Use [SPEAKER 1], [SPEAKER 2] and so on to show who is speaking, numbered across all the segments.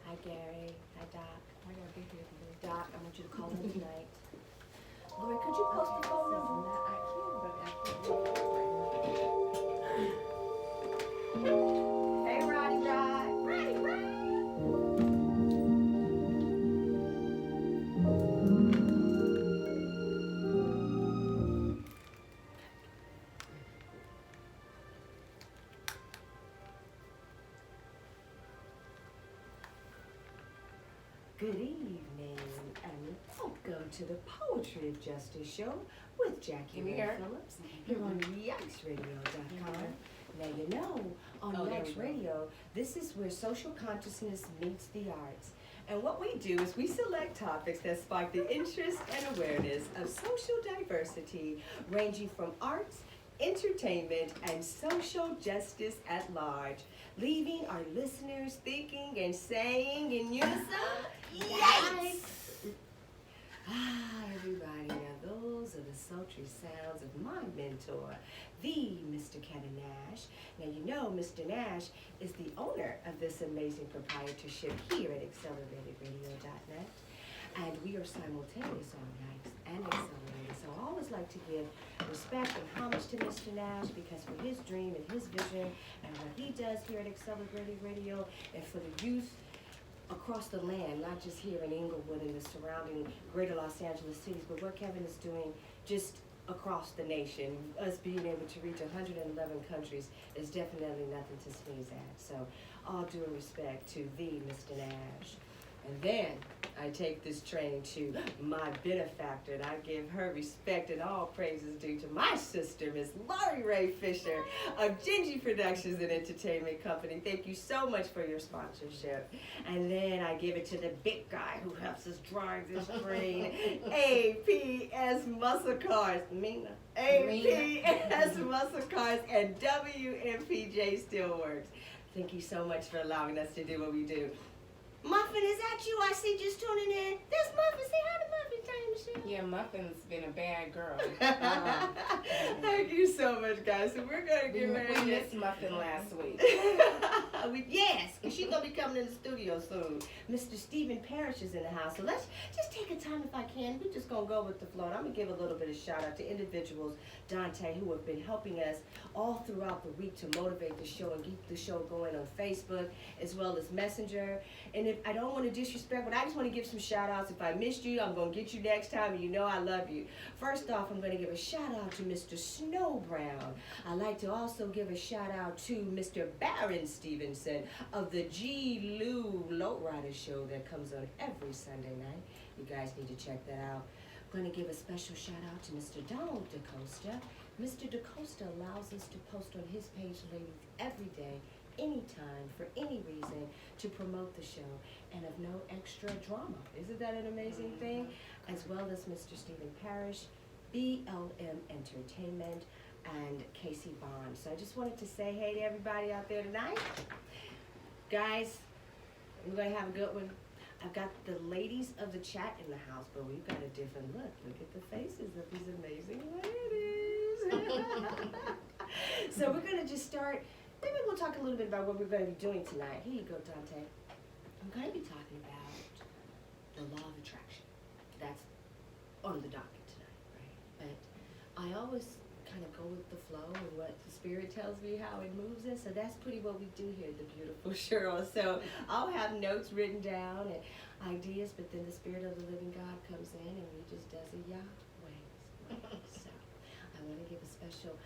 [SPEAKER 1] Hi, Gary. Hi, Doc.
[SPEAKER 2] I gotta be here today.
[SPEAKER 1] Doc, I want you to call in tonight. Lori, could you post the phone number?
[SPEAKER 2] I can, but I can't do it right
[SPEAKER 1] Hey, Roddy Rod. Roddy Rod. Good evening, and welcome to the Poetry of Justice Show with Jackie Ray Phillips here on YikesRadio.com. Now you know, on Yikes Radio, this is where social consciousness meets the arts. And what we do is we select topics that spark the interest and awareness of social diversity, ranging from arts, entertainment, and social justice at large, leaving our listeners thinking and saying in unison, yikes! Ah, everybody, now those are the sultry sounds of my mentor, the Mr. Kevin Nash. Now you know Mr. Nash is the owner of this amazing proprietorship here at AccelerateRadio.net. And we are simultaneous on Yikes and Accelerated. So I always like to give respect and homage to Mr. Nash, because for his dream and his vision and what he does here at Accelerated Radio, and for the youth across the land, not just here in Inglewood and the surrounding greater Los Angeles cities, but what Kevin is doing just across the nation. Us being able to reach 111 countries is definitely nothing to sneeze at. So all due respect to the Mr. Nash. And then I take this train to my benefactor, and I give her respect and all praises due to my sister, Miss Lori Ray Fisher of Gingy Productions and Entertainment Company. Thank you so much for your sponsorship. And then I give it to the big guy who helps us drive this train, APS Muscle Cars. Mina. APS Muscle Cars and WMPJ Steelworks. Thank you so much for allowing us to do what we do. Muffin, is that you? I see just tuning in. This Muffin. Say hi to Muffin, Tiny Michelle.
[SPEAKER 2] Yeah, Muffin's been a bad girl.
[SPEAKER 1] Thank you so much, guys. So we're going to get ready.
[SPEAKER 2] We missed Muffin last week.
[SPEAKER 1] Yes, and she's going to be coming in the studio soon. Mr. Stephen Parrish is in the house. So let's just take a time, if I can. We're just going to go with the flow. And I'm going to give a little bit of shout out to individuals, Dante, who have been helping us all throughout the week to motivate the show and keep the show going on Facebook as well as Messenger. And if I don't want to disrespect, but I just want to give some shout outs. If I missed you, I'm going to get you next time, and you know I love you. First off, I'm going to give a shout out to Mr. Snow Brown. I'd like to also give a shout out to Mr. Baron Stevenson of the G. Lou Lowrider Show that comes on every Sunday night. You guys need to check that out. I'm going to give a special shout out to Mr. Donald DaCosta. Mr. DaCosta allows us to post on his page, ladies, every day, anytime, for any reason, to promote the show, and of no extra drama. Isn't that an amazing thing? As well as Mr. Stephen Parrish, BLM Entertainment, and Casey Bond. So I just wanted to say hey to everybody out there tonight. Guys, we're going to have a good one. I've got the ladies of the chat in the house, but we've got a different look. Look at the faces of these amazing ladies. So we're going to just start. Maybe we'll talk a little bit about what we're going to be doing tonight. Here you go, Dante. I'm going to be talking about the law of attraction. That's on the docket tonight, right? But I always kind of go with the flow and what the spirit tells me how it moves us. So that's pretty what we do here at the beautiful Cheryl. So I'll have notes written down and ideas, but then the spirit of the living God comes in and he just does it Yahweh. Right? So I want to give a special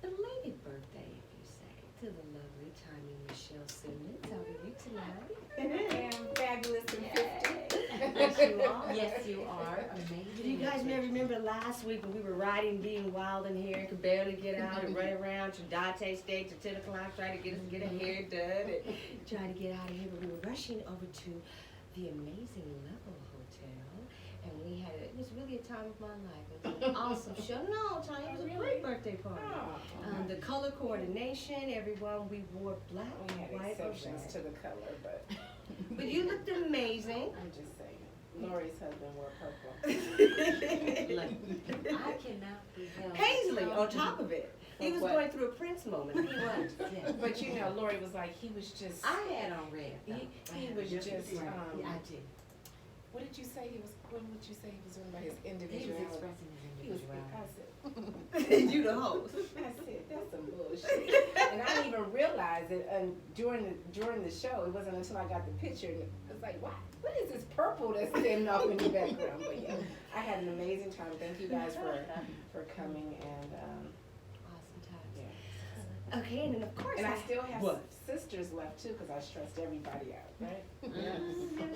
[SPEAKER 1] belated birthday, if you say, to the lovely Tanya Michelle Simmons. How are you tonight?
[SPEAKER 2] I am fabulous and 50.
[SPEAKER 1] Yes, you are.
[SPEAKER 3] Yes, you are. Amazing.
[SPEAKER 1] You guys may remember last week when we were riding, being wild in here and could barely get out and run around. Dante stayed till 10 o'clock trying to get our hair done and trying to get out of here. But we were rushing over to the amazing Level Hotel. And we had, it was really a time of my life. It was an awesome show. No, Tanya, it was a great birthday party. The color coordination, everyone, we wore black
[SPEAKER 2] We
[SPEAKER 1] and
[SPEAKER 2] had
[SPEAKER 1] white.
[SPEAKER 2] exceptions to the color, but
[SPEAKER 1] But you looked amazing.
[SPEAKER 2] I'm just saying. Lori's husband wore purple.
[SPEAKER 3] I cannot be held
[SPEAKER 1] Paisley on top of it. He was going through a Prince moment.
[SPEAKER 3] He was, yeah.
[SPEAKER 2] But you know, Lori was like, he was just.
[SPEAKER 3] I had on red. though.
[SPEAKER 2] He was just.
[SPEAKER 3] Yeah, I did.
[SPEAKER 2] What did you say he was? What would you say he was doing about his
[SPEAKER 3] He was
[SPEAKER 2] individuality?
[SPEAKER 3] expressing his
[SPEAKER 2] He was.
[SPEAKER 3] individuality.
[SPEAKER 2] I said,
[SPEAKER 1] You the host.
[SPEAKER 2] I said, that's some bullshit. And I didn't even realize it during the show. It wasn't until I got the picture and I was like, what is this purple that's standing off in the background? But yeah, I had an amazing time. Thank you guys for coming and
[SPEAKER 3] Awesome times.
[SPEAKER 2] yeah.
[SPEAKER 1] Okay, and then of course
[SPEAKER 2] And I still have
[SPEAKER 1] What?
[SPEAKER 2] sisters left too because I stressed everybody out, right?
[SPEAKER 3] Yes, she did,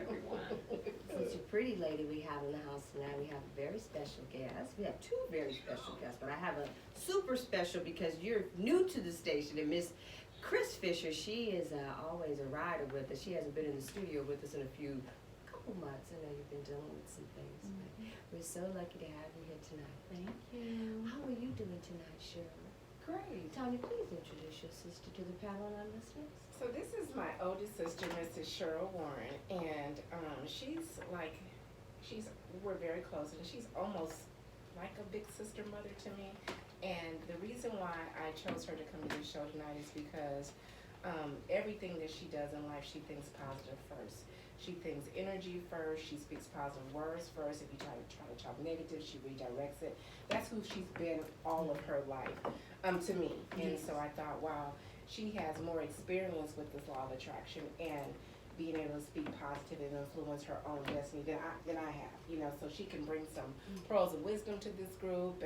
[SPEAKER 3] everyone.
[SPEAKER 1] Since you're a pretty lady we have in the house tonight, we have a very special guest. We have two very special guests, but I have a super special because you're new to the station. And Miss Chris Fisher, she is always a rider with us. She hasn't been in the studio with us in a couple months. I know you've been dealing with some things, but we're so lucky to have you here tonight.
[SPEAKER 3] Thank you.
[SPEAKER 1] How are you doing tonight, Cheryl?
[SPEAKER 3] Great.
[SPEAKER 1] Tanya, please introduce your sister to the panel and our listeners.
[SPEAKER 2] So this is my oldest sister, Mrs. Cheryl Warren, and we're very close, and she's almost like a big sister mother to me. And the reason why I chose her to come to this show tonight is because everything that she does in life, she thinks positive first. She thinks energy first. She speaks positive words first. If you try to talk negative, she redirects it. That's who she's been all of her life, to me. And so I thought, wow, she has more experience with this law of attraction and being able to speak positive and influence her own destiny than I have. You know, so she can bring some pearls of wisdom to this group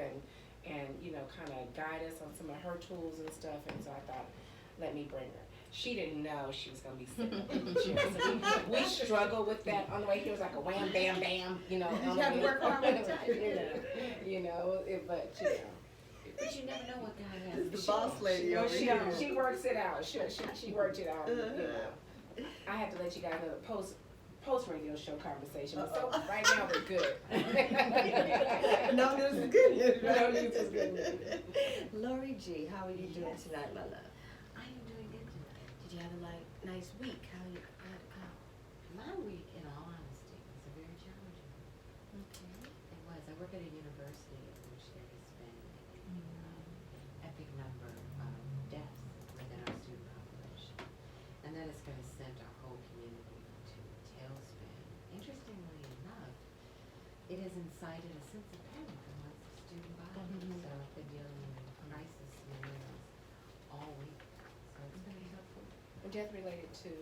[SPEAKER 2] and you know, kind of guide us on some of her tools and stuff. And so I thought, let me bring her. She didn't know she was going to be sitting in the chair. So we struggle with that. On the way here, it was like a wham, bam, bam, you know.
[SPEAKER 1] You have to work hard with the time.
[SPEAKER 2] But you know.
[SPEAKER 3] But you never know what God has.
[SPEAKER 1] The boss lady
[SPEAKER 2] Well,
[SPEAKER 1] over
[SPEAKER 2] she,
[SPEAKER 1] here.
[SPEAKER 2] she works it out. She worked it out. You know. I had to let you guys know the post radio show conversation. But so right now we're good.
[SPEAKER 1] No news is good news.
[SPEAKER 2] No news is good news.
[SPEAKER 1] Lori G, how are you doing tonight, my love?
[SPEAKER 3] I am doing good tonight.
[SPEAKER 1] Did you have a nice week? How'd it go?
[SPEAKER 3] My week, in all honesty, was a very challenging one.
[SPEAKER 1] Okay.
[SPEAKER 3] It was. I work at a university in which there has been an epic number of deaths within our student population. And that has kind of sent our whole community into a tailspin. Interestingly enough, it has incited a sense of panic amongst the student body. So I've been dealing with crisis scenarios all week. So it's been helpful.
[SPEAKER 2] Death related to.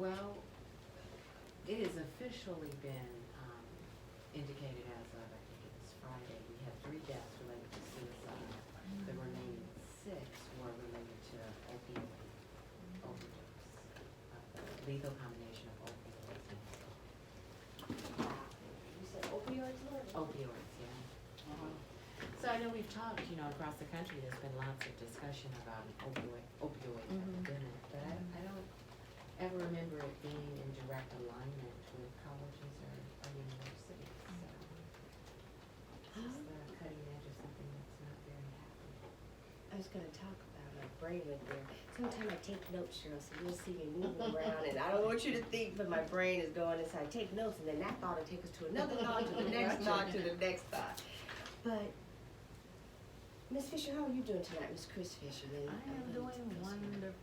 [SPEAKER 3] Well, it has officially been indicated as of, I think it was Friday, we had 3 deaths related to suicide. The remaining 6 were related to opioid overdose, lethal combination of opioids and
[SPEAKER 1] You said opioids, Lori?
[SPEAKER 3] opioids, yeah. So I know we've talked, you know, across the country, there's been lots of discussion about an opioid epidemic, but I don't ever remember it being in direct alignment with colleges or universities. So it's just the cutting edge of something that's not very happy.
[SPEAKER 1] I was gonna talk about my brain went there. Sometimes I take notes, Cheryl, so you'll see me moving around, and I don't want you to think, but my brain is going inside. I take notes, and then that thought will take us to another thought, to the next thought, to the next thought. But, Miss Fisher, how are you doing tonight, Miss Chris Fisher? Then
[SPEAKER 3] I am doing wonderful.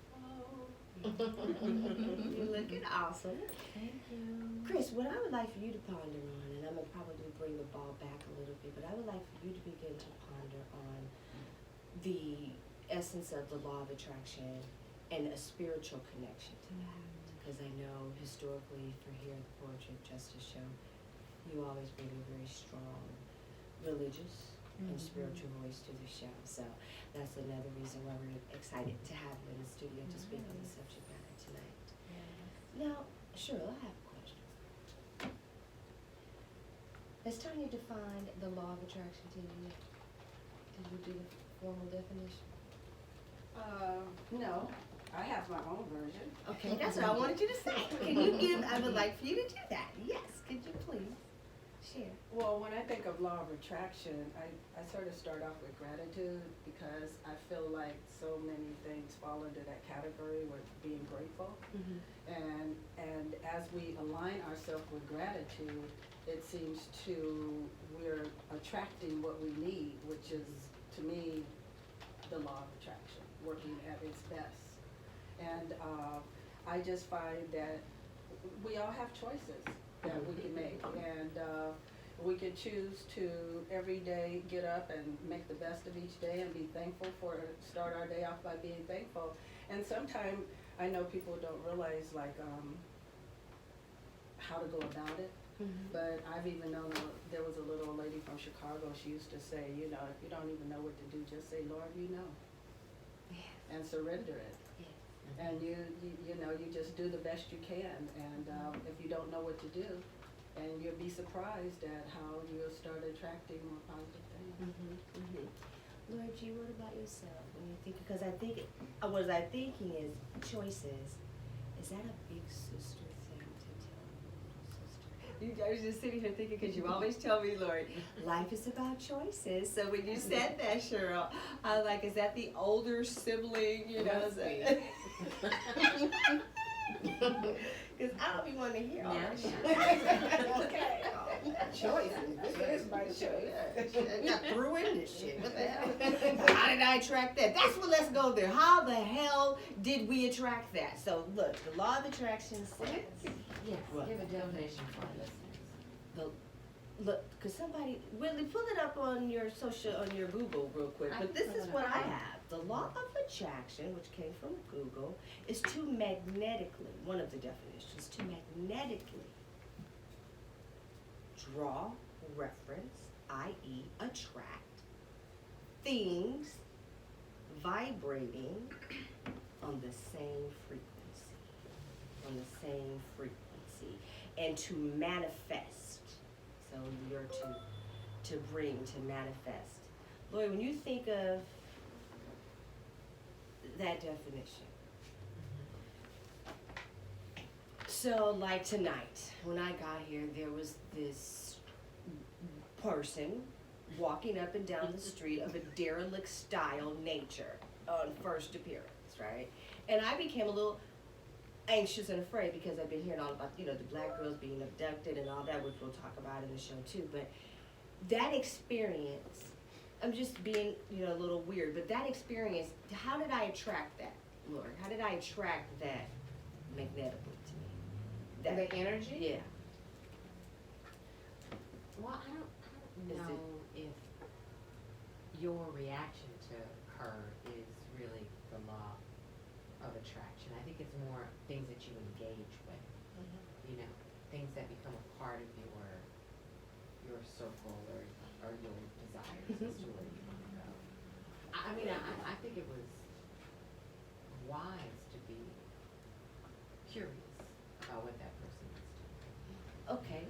[SPEAKER 1] You're looking awesome.
[SPEAKER 3] Thank you.
[SPEAKER 1] Chris, what I would like for you to ponder on, and I'm gonna probably bring the ball back a little bit, but I would like for you to begin to ponder on the essence of the law of attraction and a spiritual connection to that. Because I know historically for here at the Poetry of Justice show, you always bring a very strong religious and spiritual voice to the show. So that's another reason why we're excited to have you in the studio to speak on the subject matter tonight. Now, Cheryl, I have a question. Has Tanya defined the law of attraction to you yet? Did you do the formal definition?
[SPEAKER 4] No, I have my own version.
[SPEAKER 1] Okay, that's what I wanted you to say. Can you give, I would like for you to do that. Yes, could you please? Share.
[SPEAKER 4] Well, when I think of law of attraction, I sort of start off with gratitude because I feel like so many things fall into that category with being grateful. And as we align ourselves with gratitude, it seems we're attracting what we need, which is, to me, the law of attraction, working at its best. And I just find that we all have choices that we can make, and we could choose to every day get up and make the best of each day and be thankful start our day off by being thankful. And sometimes I know people don't realize how to go about it. But I've even known there was a little lady from Chicago. She used to say, if you don't even know what to do, just say, Lord, you know, and surrender it. And you just do the best you can. And if you don't know what to do, and you'll be surprised at how you'll start attracting more positive things.
[SPEAKER 1] Lord G, what about yourself? When you think, because I think, what I'm thinking is choices. Is that a big sister thing to tell a little sister? I was just sitting here thinking, because you always tell me, Lord, life is about choices. So when you said that, Cheryl, I was like, is that the older sibling?
[SPEAKER 2] Must be.
[SPEAKER 1] Because I don't be wanting to hear all that shit.
[SPEAKER 2] Okay. Choices. This is my choice.
[SPEAKER 1] I got threw in this shit. What the hell? How did I attract that? That's what, let's go there. How the hell did we attract that? So look, the law of attraction says,
[SPEAKER 3] Yes,
[SPEAKER 1] What?
[SPEAKER 3] give a definition for our listeners.
[SPEAKER 1] look, cause somebody, Willie, pull it up on your Google real quick.
[SPEAKER 3] I
[SPEAKER 1] But
[SPEAKER 3] can
[SPEAKER 1] this
[SPEAKER 3] pull
[SPEAKER 1] is
[SPEAKER 3] it
[SPEAKER 1] what
[SPEAKER 3] up.
[SPEAKER 1] I have. The law of attraction, which came from Google, is to magnetically, one of the definitions, to magnetically draw, reference, i.e. attract, things vibrating on the same frequency, and to manifest. So you're to bring, to manifest. Lloyd, when you think of that definition, so like tonight, when I got here, there was this person walking up and down the street of a derelict style nature on first appearance, right? And I became a little anxious and afraid because I've been hearing all about, the black girls being abducted and all that, which we'll talk about in the show too. But that experience, I'm just being, a little weird, but that experience, how did I attract that, Lord? How did I attract that magnetically to me? That,
[SPEAKER 2] The energy?
[SPEAKER 1] yeah.
[SPEAKER 3] Well, I don't
[SPEAKER 1] Is
[SPEAKER 3] know if your reaction to her is really the law of attraction. I think it's more things that you engage with, things that become a part of your circle or your desires as to where you want to go. I think it was wise to be curious about what that person is doing.
[SPEAKER 1] Okay.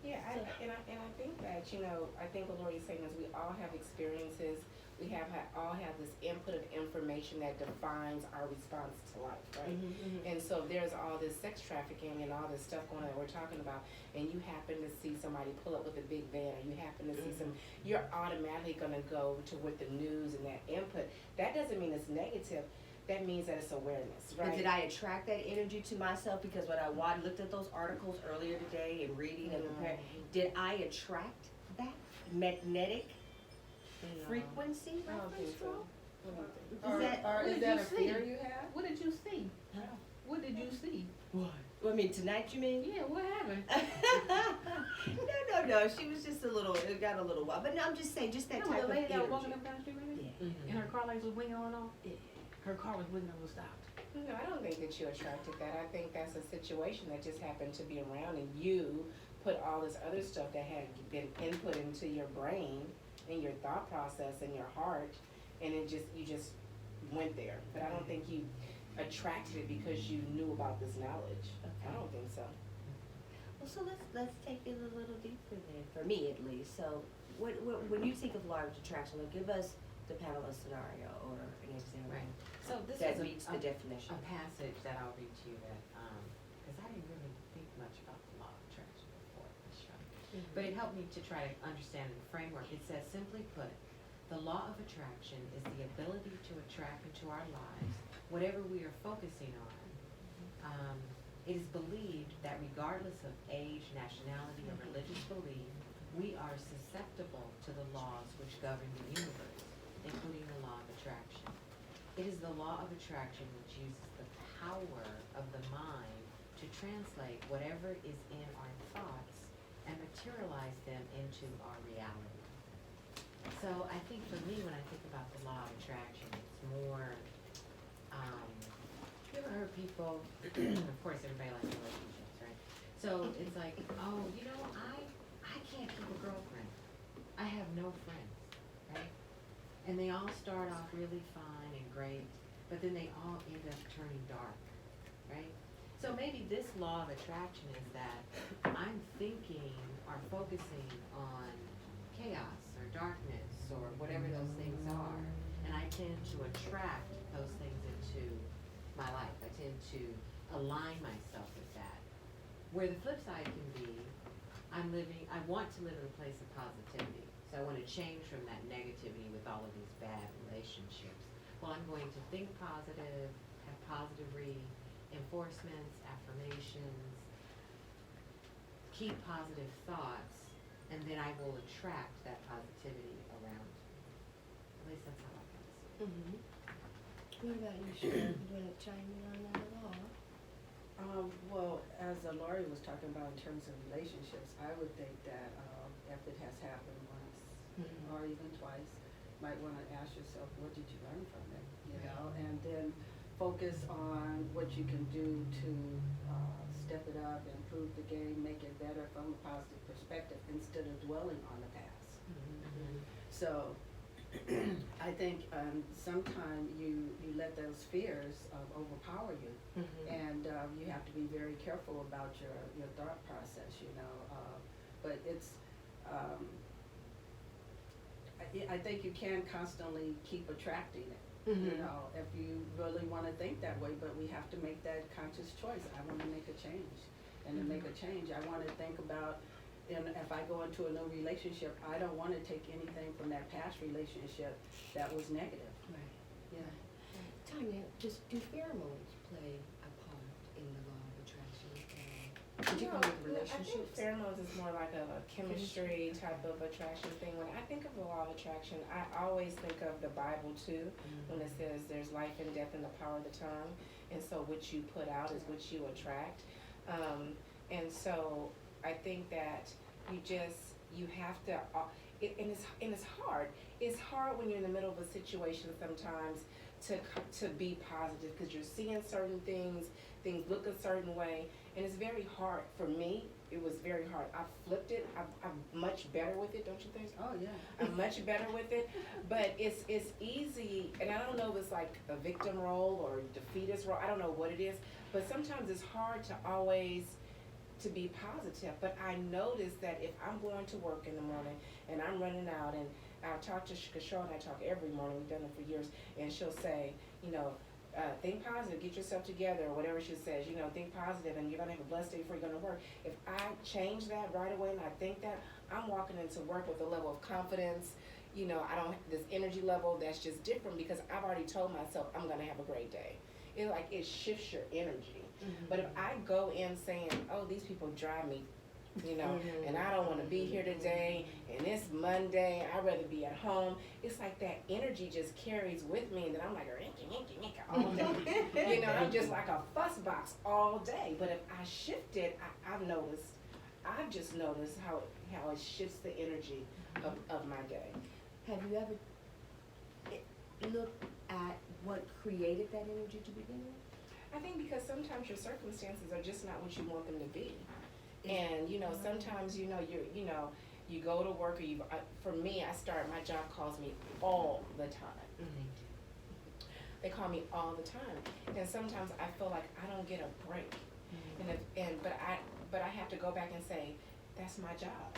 [SPEAKER 2] Yeah, and I think that, I think what Lori's saying is we all have experiences. We all have this input of information that defines our response to life, right? And so if there's all this sex trafficking and all this stuff going on that we're talking about, and you happen to see somebody pull up with a big van, or you happen to see you're automatically going to go to with the news and that input. That doesn't mean it's negative. That means that it's awareness, right?
[SPEAKER 1] But did I attract that energy to myself? Because when I looked at those articles earlier today and reading and preparing, did I attract that magnetic frequency?
[SPEAKER 2] I don't think so.
[SPEAKER 1] Is that
[SPEAKER 4] a fear you have?
[SPEAKER 5] What did you see?
[SPEAKER 1] Huh?
[SPEAKER 5] What did you see?
[SPEAKER 1] What? I mean, tonight you mean?
[SPEAKER 5] Yeah, what happened?
[SPEAKER 1] No. She was just it got a little wild. But no, I'm just saying, just that
[SPEAKER 5] No,
[SPEAKER 1] type
[SPEAKER 5] the
[SPEAKER 1] of
[SPEAKER 5] lady that was
[SPEAKER 1] energy.
[SPEAKER 5] walking up down the street right there?
[SPEAKER 1] Yeah.
[SPEAKER 5] And her car lights was blinking on and off?
[SPEAKER 1] Yeah.
[SPEAKER 5] Her car was blinking on and stopped.
[SPEAKER 2] No, I don't think that you attracted that. I think that's a situation that just happened to be around, and you put all this other stuff that had been input into your brain and your thought process and your heart, and you just went there. But I don't think you attracted it because you knew about this knowledge. I don't think so.
[SPEAKER 1] Well, so let's take it a little deeper then, for me at least. So, when you think of law of attraction, give us the panelist scenario or an example
[SPEAKER 3] Right. So this
[SPEAKER 1] that
[SPEAKER 3] is
[SPEAKER 1] meets the definition.
[SPEAKER 3] a passage that I'll read to you that, because I didn't really think much about the law of attraction before this show. But it helped me to try to understand the framework. It says, simply put, the law of attraction is the ability to attract into our lives whatever we are focusing on. It is believed that regardless of age, nationality, or religious belief, we are susceptible to the laws which govern the universe, including the law of attraction. It is the law of attraction which uses the power of the mind to translate whatever is in our thoughts and materialize them into our reality. So I think for me, when I think about the law of attraction, it's more, you ever heard people, of course everybody likes relationships, right? So it's like, oh, you know, I can't keep a girlfriend. I have no friends, right? And they all start off really fine and great, but then they all end up turning dark, right? So maybe this law of attraction is that I'm thinking or focusing on chaos or darkness or whatever those things are, and I tend to attract those things into my life. I tend to align myself with that. Where the flip side can be, I want to live in a place of positivity. So I want to change from that negativity with all of these bad relationships. Well, I'm going to think positive, have positive reinforcements, affirmations, keep positive thoughts, and then I will attract that positivity around. At least that's how I kind of see it.
[SPEAKER 1] What about you, Sharon? You want to chime in on that at all?
[SPEAKER 4] Well, as Laurie was talking about in terms of relationships, I would think that if it has happened once or even twice, might want to ask yourself, what did you learn from it? You know, and then focus on what you can do to step it up, improve the game, make it better from a positive perspective instead of dwelling on the past. So I think sometimes you let those fears overpower you, and you have to be very careful about your thought process, you know. But it's, I think you can constantly keep attracting it. You know, if you really want to think that way, but we have to make that conscious choice. I want to make a change, and to make a change, I want to think about, and if I go into a new relationship, I don't want to take anything from that past relationship that was negative.
[SPEAKER 1] Right.
[SPEAKER 4] Yeah.
[SPEAKER 1] Tanya, just do pheromones play a part in the law of attraction? Particularly with
[SPEAKER 2] I think
[SPEAKER 1] relationships?
[SPEAKER 2] pheromones is more like a chemistry type of attraction thing. When I think of the law of attraction, I always think of the Bible too, when it says there's life and death in the power of the tongue, and so what you put out is what you attract. And so I think that you have to, and it's hard. It's hard when you're in the middle of a situation sometimes to be positive, because you're seeing certain things look a certain way, and it's very hard. For me, it was very hard. I flipped it. I'm much better with it, don't you think?
[SPEAKER 4] Oh, yeah.
[SPEAKER 2] I'm much better with it, but it's easy, and I don't know if it's like a victim role or defeatist role. I don't know what it is, but sometimes it's hard to always to be positive. But I notice that if I'm going to work in the morning and I'm running out, and I'll talk to Kishore, and I talk every morning, we've done it for years, and she'll say, you know, think positive, get yourself together, or whatever she says, you know, think positive, and you're gonna have a blessed day before you're gonna work. If I change that right away and I think that, I'm walking into work with a level of confidence, you know, I don't have this energy level that's just different, because I've already told myself I'm gonna have a great day. It shifts your energy. But if I go in saying, oh, these people drive me, you know, and I don't want to be here today, and it's Monday, I'd rather be at home, it's like that energy just carries with me, and then I'm like, all day. You know, I'm just like a fuss box all day. But if I shift it, I've just noticed how it shifts the energy of my day.
[SPEAKER 1] Have you ever looked at what created that energy to begin with?
[SPEAKER 2] I think because sometimes your circumstances are just not what you want them to be. And, you know, sometimes, you know, you go to work, or for me, my job calls me all the time. They call me all the time. And sometimes I feel like I don't get a break. But I have to go back and say, that's my job.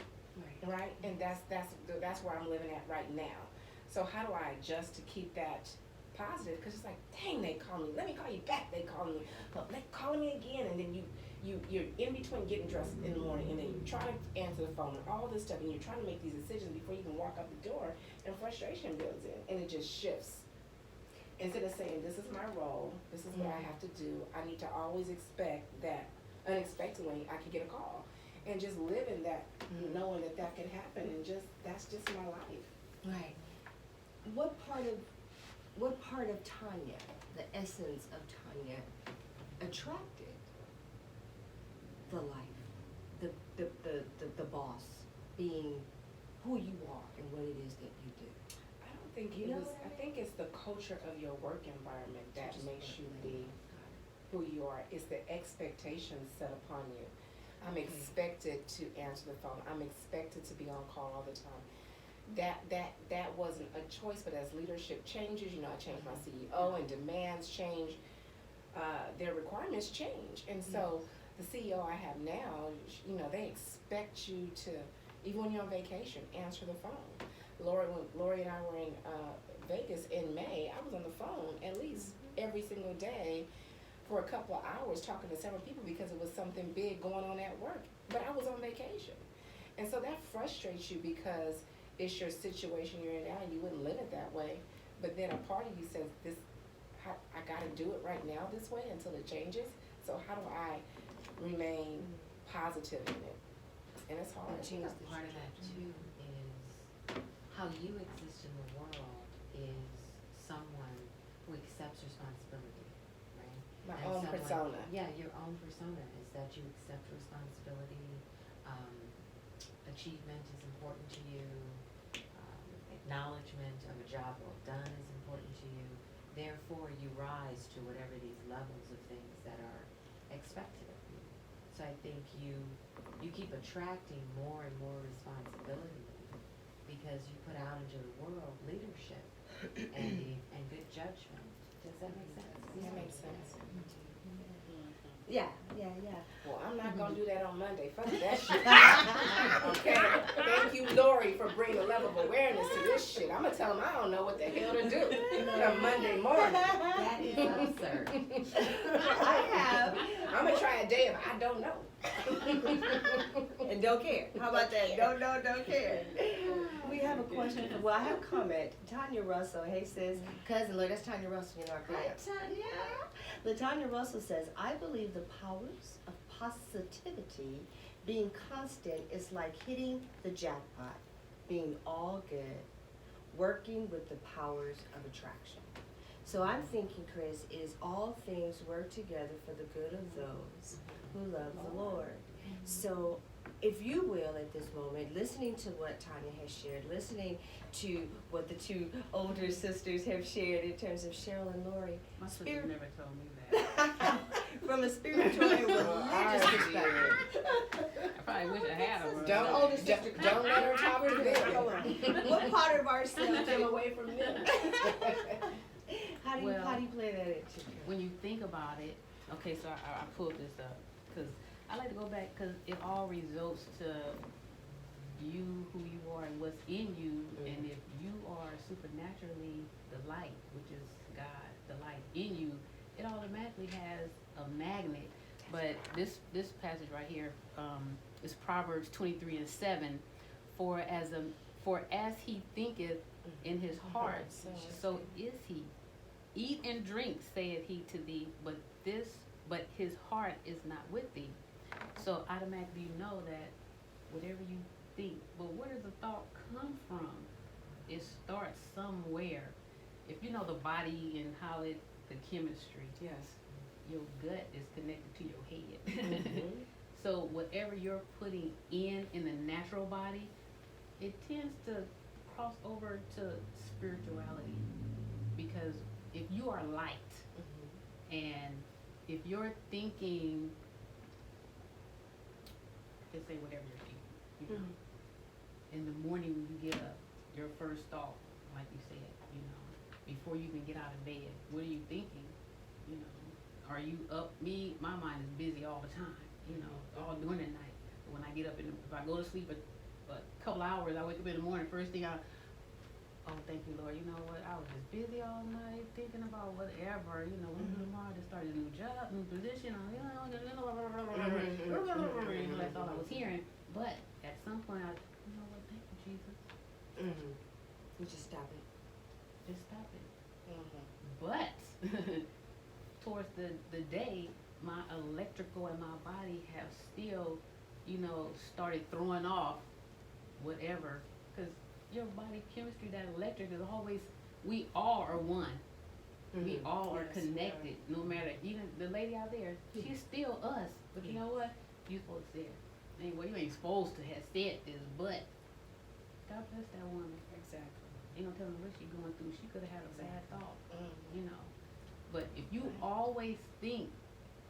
[SPEAKER 2] Right? And that's where I'm living at right now. So how do I adjust to keep that positive? Because it's like, dang, they call me. Let me call you back. They call me. But they calling me again, and then you're in between getting dressed in the morning and then you're trying to answer the phone and all this stuff and you're trying to make these decisions before you can walk out the door and frustration builds in and it just shifts. Instead of saying, this is my role, this is what I have to do, I need to always expect that unexpectedly I could get a call. And just live in that, knowing that that can happen and that's just my life.
[SPEAKER 1] Right. What part of Tanya, the essence of Tanya, attracted the life, the boss, being who you are and what it is that you do?
[SPEAKER 2] I don't think I think it's the culture of your work environment that makes you be who you are. It's the expectations set upon you. I'm expected to answer the phone. I'm expected to be on call all the time. That wasn't a choice, but as leadership changes, I changed my CEO and demands change, their requirements change. And so the CEO I have now, they expect you to, even when you're on vacation, answer the phone. When Lori and I were in Vegas in May, I was on the phone at least every single day for a couple of hours talking to several people because it was something big going on at work, but I was on vacation. And so that frustrates you because it's your situation you're in now and you wouldn't live it that way. But then a part of you says, I gotta do it right now this way until it changes. So how do I remain positive in it? And it's hard.
[SPEAKER 3] Part of that too is how you exist in the world is someone who accepts responsibility, right?
[SPEAKER 2] My
[SPEAKER 3] And
[SPEAKER 2] own persona.
[SPEAKER 3] Yeah, your own persona is that you accept responsibility. Achievement is important to you. Acknowledgement of a job well done is important to you. Therefore, you rise to whatever these levels of things that are expected of you. So I think you keep attracting more and more responsibility because you put out into the world leadership and good judgment. Does that make sense?
[SPEAKER 2] That makes sense.
[SPEAKER 1] Yeah.
[SPEAKER 2] Well, I'm not gonna do that on Monday. Fuck that shit. Okay? Thank you, Lori, for bringing a level of awareness to this shit. I'm gonna tell them I don't know what the hell to do on Monday morning.
[SPEAKER 3] That is absurd.
[SPEAKER 2] I'm gonna try a day if I don't know.
[SPEAKER 1] And don't care. How about that? Don't care. We have a question. I have a comment. Tanya Russell, hey sis, cousin, look, that's Tanya Russell in our class.
[SPEAKER 3] Hi, Tanya.
[SPEAKER 1] LaTanya Russell says, I believe the powers of positivity being constant is like hitting the jackpot, being all good, working with the powers of attraction. So I'm thinking, Chris, is all things work together for the good of those who love the Lord. So if you will, at this moment, listening to what Tanya has shared, listening to what the two older sisters have shared in terms of Cheryl and Lori,
[SPEAKER 5] My sister never told me that.
[SPEAKER 1] from a spiritual and religious perspective.
[SPEAKER 5] I probably wish I had her.
[SPEAKER 2] Don't let her talk to them.
[SPEAKER 1] What part of ourselves
[SPEAKER 2] Them away from them.
[SPEAKER 1] How do you play that into?
[SPEAKER 5] When you think about it, okay, so I pulled this up because I like to go back because it all results to you, who you are, and what's in you. And if you are supernaturally the light, which is God, the light in you, it automatically has a magnet. But this passage right here is Proverbs 23:7. For as he thinketh in his heart, so is he. Eat and drink, saith he to thee, but his heart is not with thee. So automatically you know that whatever you think, but where does the thought come from? It starts somewhere. If you know the body and how the chemistry,
[SPEAKER 2] Yes.
[SPEAKER 5] your gut is connected to your head. So whatever you're putting in the natural body, it tends to cross over to spirituality. Because if you are light, and if you're thinking, just say whatever you're thinking, you know. In the morning when you get up, your first thought, like you said, before you even get out of bed, what are you thinking? Are you up? My mind is busy all the time, all during the night. But when I get up, if I go to sleep a couple hours, I wake up in the morning, first thing oh, thank you, Lord. You know what? I was just busy all night thinking about whatever, you know, tomorrow I just started a new job, new position, you know, that's all I was hearing. But at some point you know what, thank you, Jesus.
[SPEAKER 1] You just stop it.
[SPEAKER 5] Just stop it. But towards the day, my electrical and my body have still, you know, started throwing off whatever, because your body chemistry, that electric is always, we all are one. We all are
[SPEAKER 4] Yes,
[SPEAKER 5] connected, no matter, even the lady out there, she's still us. But you know what? You supposed to say it. Anyway, you ain't supposed to have said this, but God bless that woman.
[SPEAKER 2] Exactly.
[SPEAKER 5] Ain't no telling what she going through. She could have had a bad thought, you know. But if you always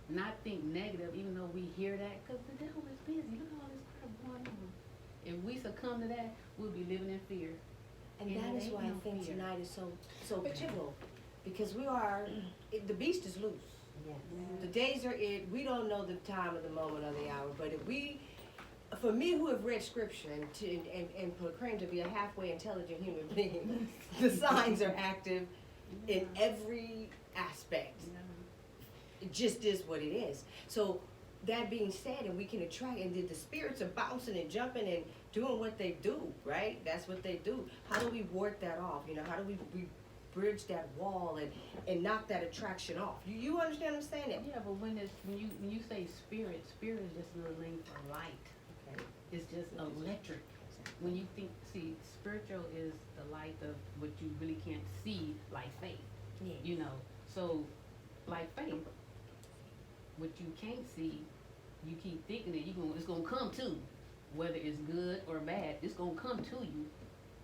[SPEAKER 5] not think negative, even though we hear that, because the devil is busy. Look at all this crap going on. If we succumb to that, we'll be living in fear.
[SPEAKER 1] And
[SPEAKER 5] And
[SPEAKER 1] that
[SPEAKER 5] it
[SPEAKER 1] is
[SPEAKER 5] ain't
[SPEAKER 1] why I
[SPEAKER 5] no
[SPEAKER 1] think
[SPEAKER 5] fear.
[SPEAKER 1] tonight is so pivotal, because we are, the beast is loose.
[SPEAKER 3] Yes.
[SPEAKER 1] The days are we don't know the time of the moment or the hour, but if we, for me who have read scripture and proclaim to be a halfway intelligent human being, the signs are active in every aspect. It just is what it is. So that being said, and we can attract, and the spirits are bouncing and jumping and doing what they do, right? That's what they do. How do we ward that off? You know, how do we bridge that wall and knock that attraction off? You understand what I'm saying?
[SPEAKER 5] Yeah, but when you say spirit is just another name for light.
[SPEAKER 1] Okay.
[SPEAKER 5] It's just electric. When you think, spiritual is the light of what you really can't see, like faith.
[SPEAKER 1] Yeah.
[SPEAKER 5] You know, so like faith, what you can't see, you keep thinking that it's gonna come to you. Whether it's good or bad, it's gonna come to you.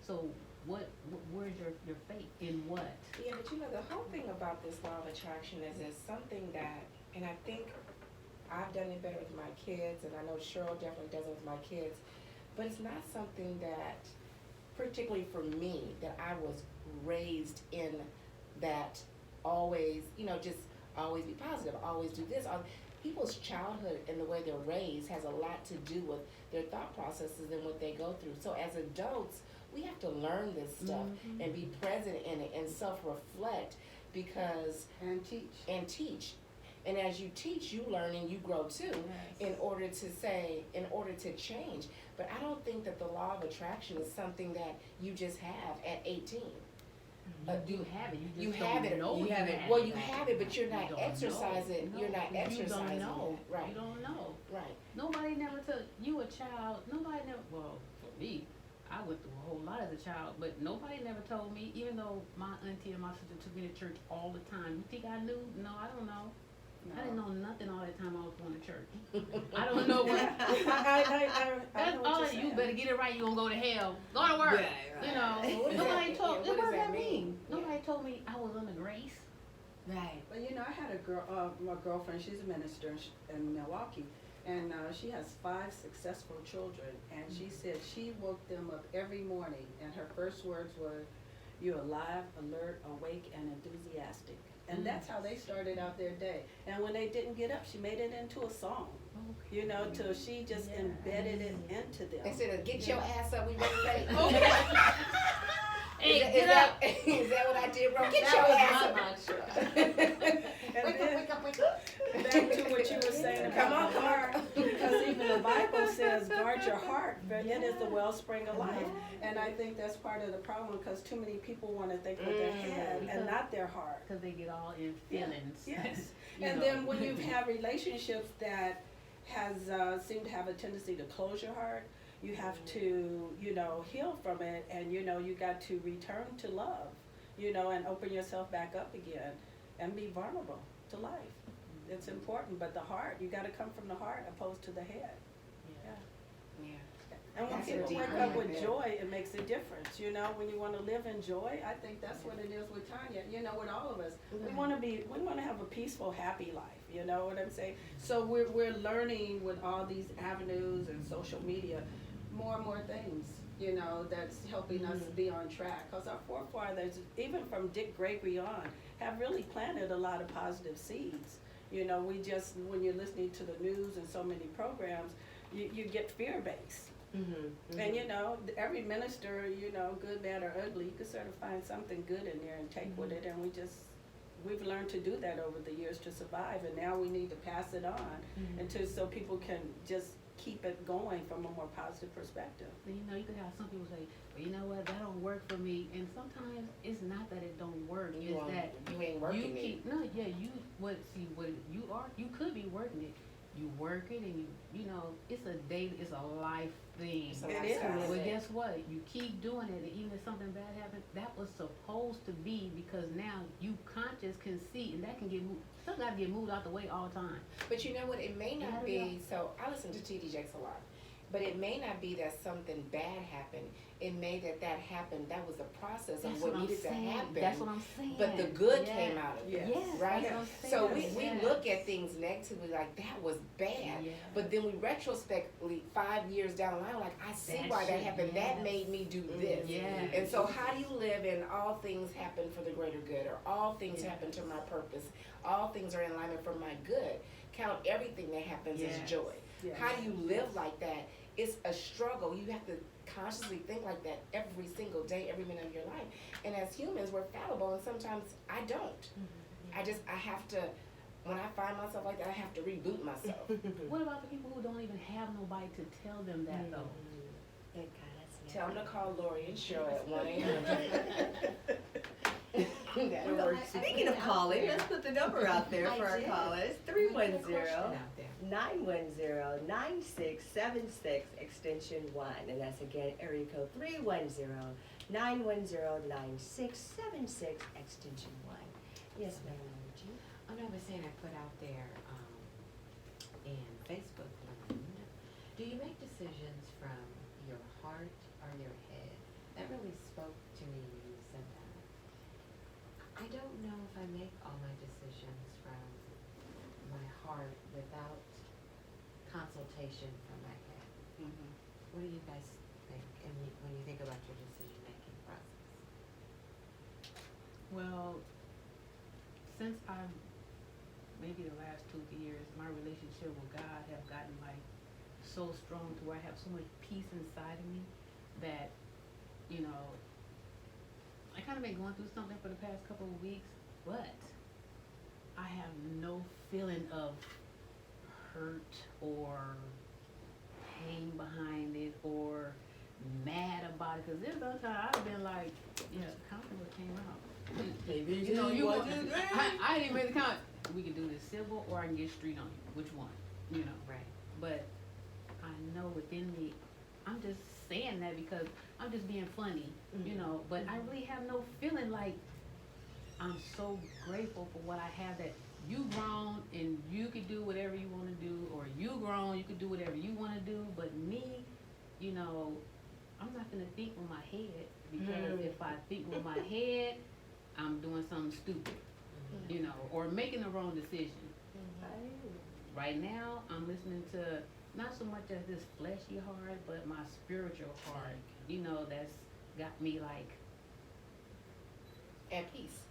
[SPEAKER 5] So where's your faith in what?
[SPEAKER 2] Yeah, but you know, the whole thing about this law of attraction is it's something that, and I think I've done it better with my kids, and I know Cheryl definitely does it with my kids, but it's not something that, particularly for me, that I was raised in, that always, you know, just always be positive, always do this. People's childhood and the way they're raised has a lot to do with their thought processes and what they go through. So as adults, we have to learn this stuff and be present in it and self-reflect, because
[SPEAKER 4] And teach.
[SPEAKER 2] And as you teach, you learn and you grow too, in order to change. But I don't think that the law of attraction is something that you just have at 18.
[SPEAKER 5] You have it. You
[SPEAKER 2] You
[SPEAKER 5] just
[SPEAKER 2] have
[SPEAKER 5] don't
[SPEAKER 2] it.
[SPEAKER 5] know
[SPEAKER 2] You
[SPEAKER 5] you
[SPEAKER 2] have it.
[SPEAKER 5] have
[SPEAKER 2] Well,
[SPEAKER 5] it.
[SPEAKER 2] you have it, but you're
[SPEAKER 5] You
[SPEAKER 2] not
[SPEAKER 5] don't
[SPEAKER 2] exercising.
[SPEAKER 5] know.
[SPEAKER 2] You're not
[SPEAKER 5] No,
[SPEAKER 2] exercising.
[SPEAKER 5] You don't know.
[SPEAKER 2] it. Right.
[SPEAKER 5] You don't know.
[SPEAKER 2] Right.
[SPEAKER 5] Nobody never told you a child. Nobody never. Well, for me, I went through a whole lot as a child, but nobody never told me. Even though my auntie and my sister took me to church all the time. You think I knew? No, I don't know. I didn't know nothing all that time I was going to church. I don't know what.
[SPEAKER 4] I
[SPEAKER 5] That's
[SPEAKER 4] know what
[SPEAKER 5] all.
[SPEAKER 4] you're
[SPEAKER 5] You
[SPEAKER 4] saying.
[SPEAKER 5] better get it right. You gonna go to hell. Go to work. You know.
[SPEAKER 2] What does
[SPEAKER 5] Nobody
[SPEAKER 2] that-
[SPEAKER 5] told.
[SPEAKER 2] yeah, what
[SPEAKER 5] What
[SPEAKER 2] does
[SPEAKER 5] does
[SPEAKER 2] that
[SPEAKER 5] that
[SPEAKER 2] mean?
[SPEAKER 5] mean?
[SPEAKER 2] Yeah.
[SPEAKER 5] Nobody told me I was under grace.
[SPEAKER 1] Right.
[SPEAKER 4] Well, you know, I had a girl, my girlfriend, she's a minister in Milwaukee, and she has 5 successful children, and she said she woke them up every morning, and her first words were, "You're alive, alert, awake, and enthusiastic." And that's how they started out their day. And when they didn't get up, she made it into a song, you know, till she just embedded it into them.
[SPEAKER 2] Instead of get your ass up, we ready to late.
[SPEAKER 5] Hey,
[SPEAKER 2] is
[SPEAKER 5] get
[SPEAKER 2] that,
[SPEAKER 5] up.
[SPEAKER 2] Is that what I did wrong? Get
[SPEAKER 3] That
[SPEAKER 2] your
[SPEAKER 3] was
[SPEAKER 2] ass
[SPEAKER 3] my
[SPEAKER 2] up.
[SPEAKER 3] mantra.
[SPEAKER 4] And
[SPEAKER 3] Wake up,
[SPEAKER 4] then,
[SPEAKER 3] wake up, wake up.
[SPEAKER 4] back to what you were saying
[SPEAKER 2] Come
[SPEAKER 4] about
[SPEAKER 2] on,
[SPEAKER 4] the heart, because even the Bible says, guard your heart, for it is the wellspring of life. And I think that's part of the problem, because too many people want to think with their head and not their heart.
[SPEAKER 5] Because they get all in feelings.
[SPEAKER 4] Yes.
[SPEAKER 5] You
[SPEAKER 4] And
[SPEAKER 5] know.
[SPEAKER 4] then when you've had relationships that has seem to have a tendency to close your heart, you have to, you know, heal from it, and you know, you got to return to love, you know, and open yourself back up again and be vulnerable to life. It's important, but the heart, you got to come from the heart opposed to the head.
[SPEAKER 5] Yeah.
[SPEAKER 4] And when
[SPEAKER 2] That's a
[SPEAKER 4] people
[SPEAKER 2] deep
[SPEAKER 4] wake
[SPEAKER 2] one
[SPEAKER 4] up
[SPEAKER 2] right
[SPEAKER 4] with
[SPEAKER 2] there.
[SPEAKER 4] joy, it makes a difference, you know, when you want to live in joy. I think that's what it is with Tanya, you know, with all of us. We want to have a peaceful, happy life, you know what I'm saying? So we're learning with all these avenues and social media, more and more things, you know, that's helping us be on track. Because our forefathers, even from Dick Gregory on, have really planted a lot of positive seeds. You know, we just, when you're listening to the news and so many programs, you get fear-based. And you know, every minister, you know, good, bad, or ugly, you could sort of find something good in there and take with it. And we've learned to do that over the years to survive. And now we need to pass it on so people can just keep it going from a more positive perspective.
[SPEAKER 5] You know, you could have some people say, well, you know what, that don't work for me. And sometimes it's not that it don't work.
[SPEAKER 2] You
[SPEAKER 5] It's that
[SPEAKER 2] you ain't working it.
[SPEAKER 5] You could be working it. You work it and you know, it's a life thing.
[SPEAKER 2] It's a
[SPEAKER 4] It
[SPEAKER 2] lifestyle
[SPEAKER 4] is.
[SPEAKER 5] Well,
[SPEAKER 2] thing.
[SPEAKER 5] guess what? You keep doing it, and even if something bad happens, that was supposed to be, because now you conscious can see, and that can get moved. Stuff got to get moved out the way all the time.
[SPEAKER 2] But you know what? It may
[SPEAKER 5] Yeah,
[SPEAKER 2] not
[SPEAKER 5] yeah.
[SPEAKER 2] be. So I listen to TD Jakes a lot, but it may not be that something bad happened. It may that happened. That was the process of what needed to happen.
[SPEAKER 5] That's what I'm saying.
[SPEAKER 2] But the good
[SPEAKER 5] Yeah.
[SPEAKER 2] came out of it.
[SPEAKER 5] Yes,
[SPEAKER 2] Right?
[SPEAKER 5] that's what I'm
[SPEAKER 2] So
[SPEAKER 5] saying.
[SPEAKER 2] we
[SPEAKER 5] Yes.
[SPEAKER 2] look at things negatively, like that was bad.
[SPEAKER 5] Yeah.
[SPEAKER 2] But then we retrospectively 5 years down the line, like I see
[SPEAKER 5] That
[SPEAKER 2] why that
[SPEAKER 5] shit,
[SPEAKER 2] happened. That
[SPEAKER 5] yes.
[SPEAKER 2] made me do this.
[SPEAKER 5] Yes.
[SPEAKER 2] And so how do you live in all things happen for the greater good, or all things
[SPEAKER 5] Yes.
[SPEAKER 2] happen to my purpose, all things are in alignment for my good? Count everything that happens
[SPEAKER 5] Yes.
[SPEAKER 2] as joy.
[SPEAKER 4] Yes.
[SPEAKER 2] How do you live like that? It's a struggle. You have to consciously think like that every single day, every minute of your life. And as humans, we're fallible, and sometimes I don't. I have to, when I find myself like that, I have to reboot myself.
[SPEAKER 5] What about the people who don't even have nobody to tell them that though?
[SPEAKER 1] Thank God, that's
[SPEAKER 2] Tell them to call Lori and Cheryl at 1 a.m. That'll
[SPEAKER 1] Well,
[SPEAKER 2] work.
[SPEAKER 1] speaking of calling, let's put the number out there for our callers. 310 910 9676 extension 1. And that's again area code 310 910 9676 extension 1. Yes, ma'am, Margie.
[SPEAKER 3] Oh, no, I was saying I put out there, in Facebook land, do you make decisions from your heart or your head? That really spoke to me when you said that. I don't know if I make all my decisions from my heart without consultation from my head.
[SPEAKER 2] Mhm.
[SPEAKER 3] What do you guys think, when you think about your decision-making process?
[SPEAKER 5] Well, since I've, maybe the last 2 years, my relationship with God have gotten like so strong to where I have so much peace inside of me that, you know, I kind of been going through something for the past couple of weeks, but I have no feeling of hurt or pain behind it or mad about it, because there's other times I've been like, yeah, count what came out.
[SPEAKER 1] Maybe
[SPEAKER 5] You know, you want, I didn't really count. We can do this civil or I can get street on you. Which one? You know.
[SPEAKER 3] Right.
[SPEAKER 5] But I know within me, I'm just saying that because I'm just being funny, you know. But I really have no feeling like I'm so grateful for what I have, that you grown and you can do whatever you want to do, or you grown, you can do whatever you want to do. But me, you know, I'm not gonna think with my head, because if I think with my head, I'm doing something stupid, you know, or making the wrong decision. Right now, I'm listening to not so much as this fleshy heart, but my spiritual heart, you know, that's got me like
[SPEAKER 2] At peace.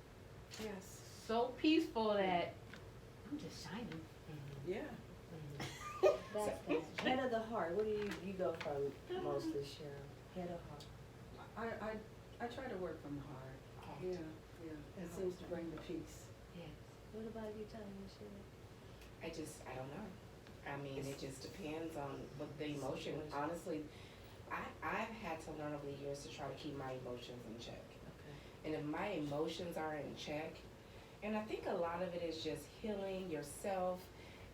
[SPEAKER 4] Yes.
[SPEAKER 5] so peaceful that I'm just shining.
[SPEAKER 4] Yeah.
[SPEAKER 1] That's head of the heart. What do you go from mostly, Cheryl? Head of heart.
[SPEAKER 4] I try to work from the heart. Yeah, yeah. It seems to bring the peace.
[SPEAKER 3] Yes.
[SPEAKER 1] What about you, Tanya, Cheryl?
[SPEAKER 2] I don't know. I mean, it just depends on what the emotion. Honestly, I've had to learn over the years to try to keep my emotions in check.
[SPEAKER 1] Okay.
[SPEAKER 2] And if my emotions are in check, and I think a lot of it is just healing yourself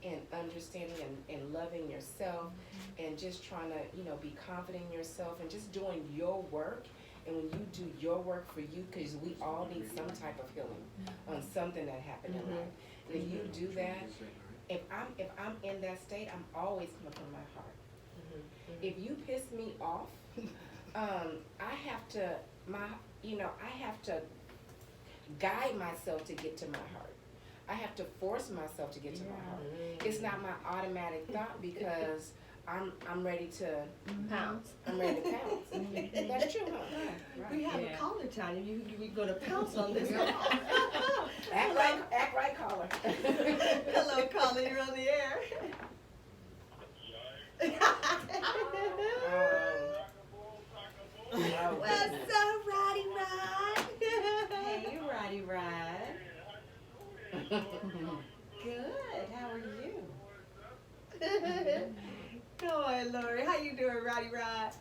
[SPEAKER 2] and understanding and loving yourself, and just trying to, you know, be confident in yourself and just doing your work. And when you do your work for you, because we all need some type of healing on something that happened in life. And if you do that, if I'm in that state, I'm always coming from my heart. If you piss me off, I have to guide myself to get to my heart. I have to force myself to get to my heart. It's not my automatic thought, because I'm ready to
[SPEAKER 1] Pounce.
[SPEAKER 2] I'm ready to pounce. That's true, huh?
[SPEAKER 1] We have a caller, Tanya. We're going to pounce on this.
[SPEAKER 2] Act right, caller.
[SPEAKER 1] Hello, caller. You're on the air.
[SPEAKER 3] Rowdy Rod. Good. How are you?
[SPEAKER 1] Go on, Lori. How you doing, Roddy Rod?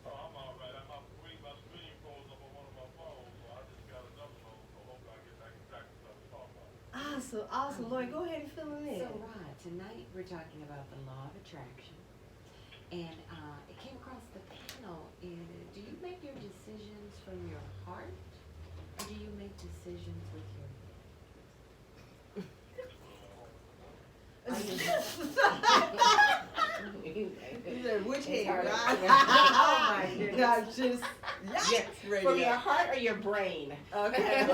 [SPEAKER 6] Oh, I'm all right. My screen froze up on one of my phones, so I just got another phone, so hopefully I can exactly what I'm talking about.
[SPEAKER 1] Awesome, awesome. Lori, go ahead and fill him in.
[SPEAKER 3] So, Rod, tonight we're talking about the law of attraction. And it came across the panel. Do you make your decisions from your heart, or do you make decisions with your
[SPEAKER 1] You said which
[SPEAKER 2] It's
[SPEAKER 1] hand,
[SPEAKER 2] hard.
[SPEAKER 1] right?
[SPEAKER 2] Oh my goodness.
[SPEAKER 1] Not just yes, radio.
[SPEAKER 2] From your heart or your brain?
[SPEAKER 1] Okay.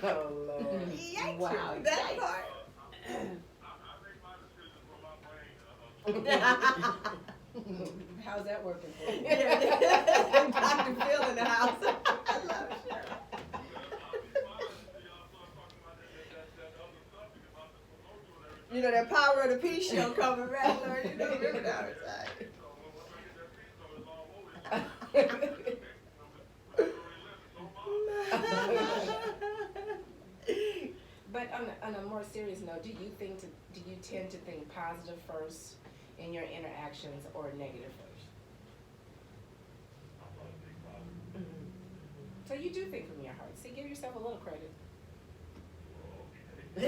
[SPEAKER 2] Oh Lord.
[SPEAKER 1] Yikes,
[SPEAKER 2] Wow.
[SPEAKER 1] that
[SPEAKER 2] Yikes.
[SPEAKER 1] part.
[SPEAKER 6] I make my decisions from my brain.
[SPEAKER 4] How's that working for you?
[SPEAKER 1] Yeah. Dr. Phil in the house. I love it. You know that Power of the Peace show coming back, Lord. You know, remember that
[SPEAKER 2] But on a more serious note, do you tend to think positive first in your interactions or negative first? So you do think from your heart. See, give yourself a little credit.
[SPEAKER 3] So,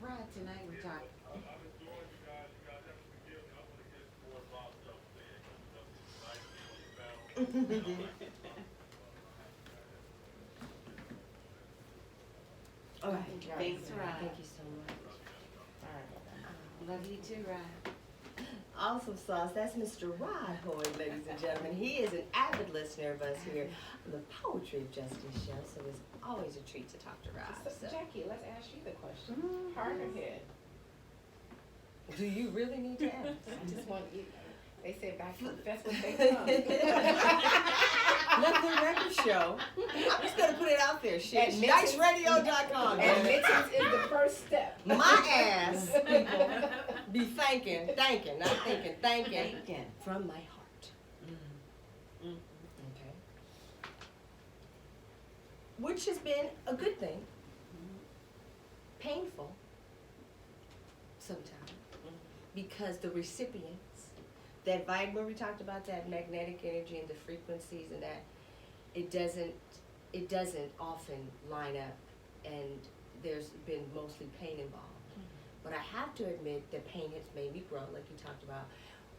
[SPEAKER 3] Rod, tonight we're talking.
[SPEAKER 6] I'm enjoying you guys. You guys have to forgive me. I'm going to get more involved in
[SPEAKER 1] All right.
[SPEAKER 3] Thanks, Rod.
[SPEAKER 1] Thank you so much.
[SPEAKER 2] All right.
[SPEAKER 3] Love you too, Rod.
[SPEAKER 1] Awesome sauce. That's Mr. Rod Hoyd, ladies and gentlemen. He is an avid listener of us here on the Poetry of Justice show, so it's always a treat to talk to Rod.
[SPEAKER 2] So,
[SPEAKER 1] So.
[SPEAKER 2] Jackie, let's ask you the question.
[SPEAKER 1] Mhm.
[SPEAKER 2] Heart or head?
[SPEAKER 1] Do you really need to ask?
[SPEAKER 2] I just want you. They say back that's what they come.
[SPEAKER 1] Let the record show. I'm just gonna put it out there. Shit.
[SPEAKER 2] Admittance-
[SPEAKER 1] NiceRadio.com.
[SPEAKER 2] Admittance is the first step.
[SPEAKER 1] My ass, people, be thanking, not thinking, thanking
[SPEAKER 3] Thinking.
[SPEAKER 1] from my heart. Okay. Which has been a good thing. Painful sometimes because the recipients, that vibe, when we talked about that magnetic energy and the frequencies and that, it doesn't often line up, and there's been mostly pain involved. But I have to admit that pain has made me grow, like you talked about.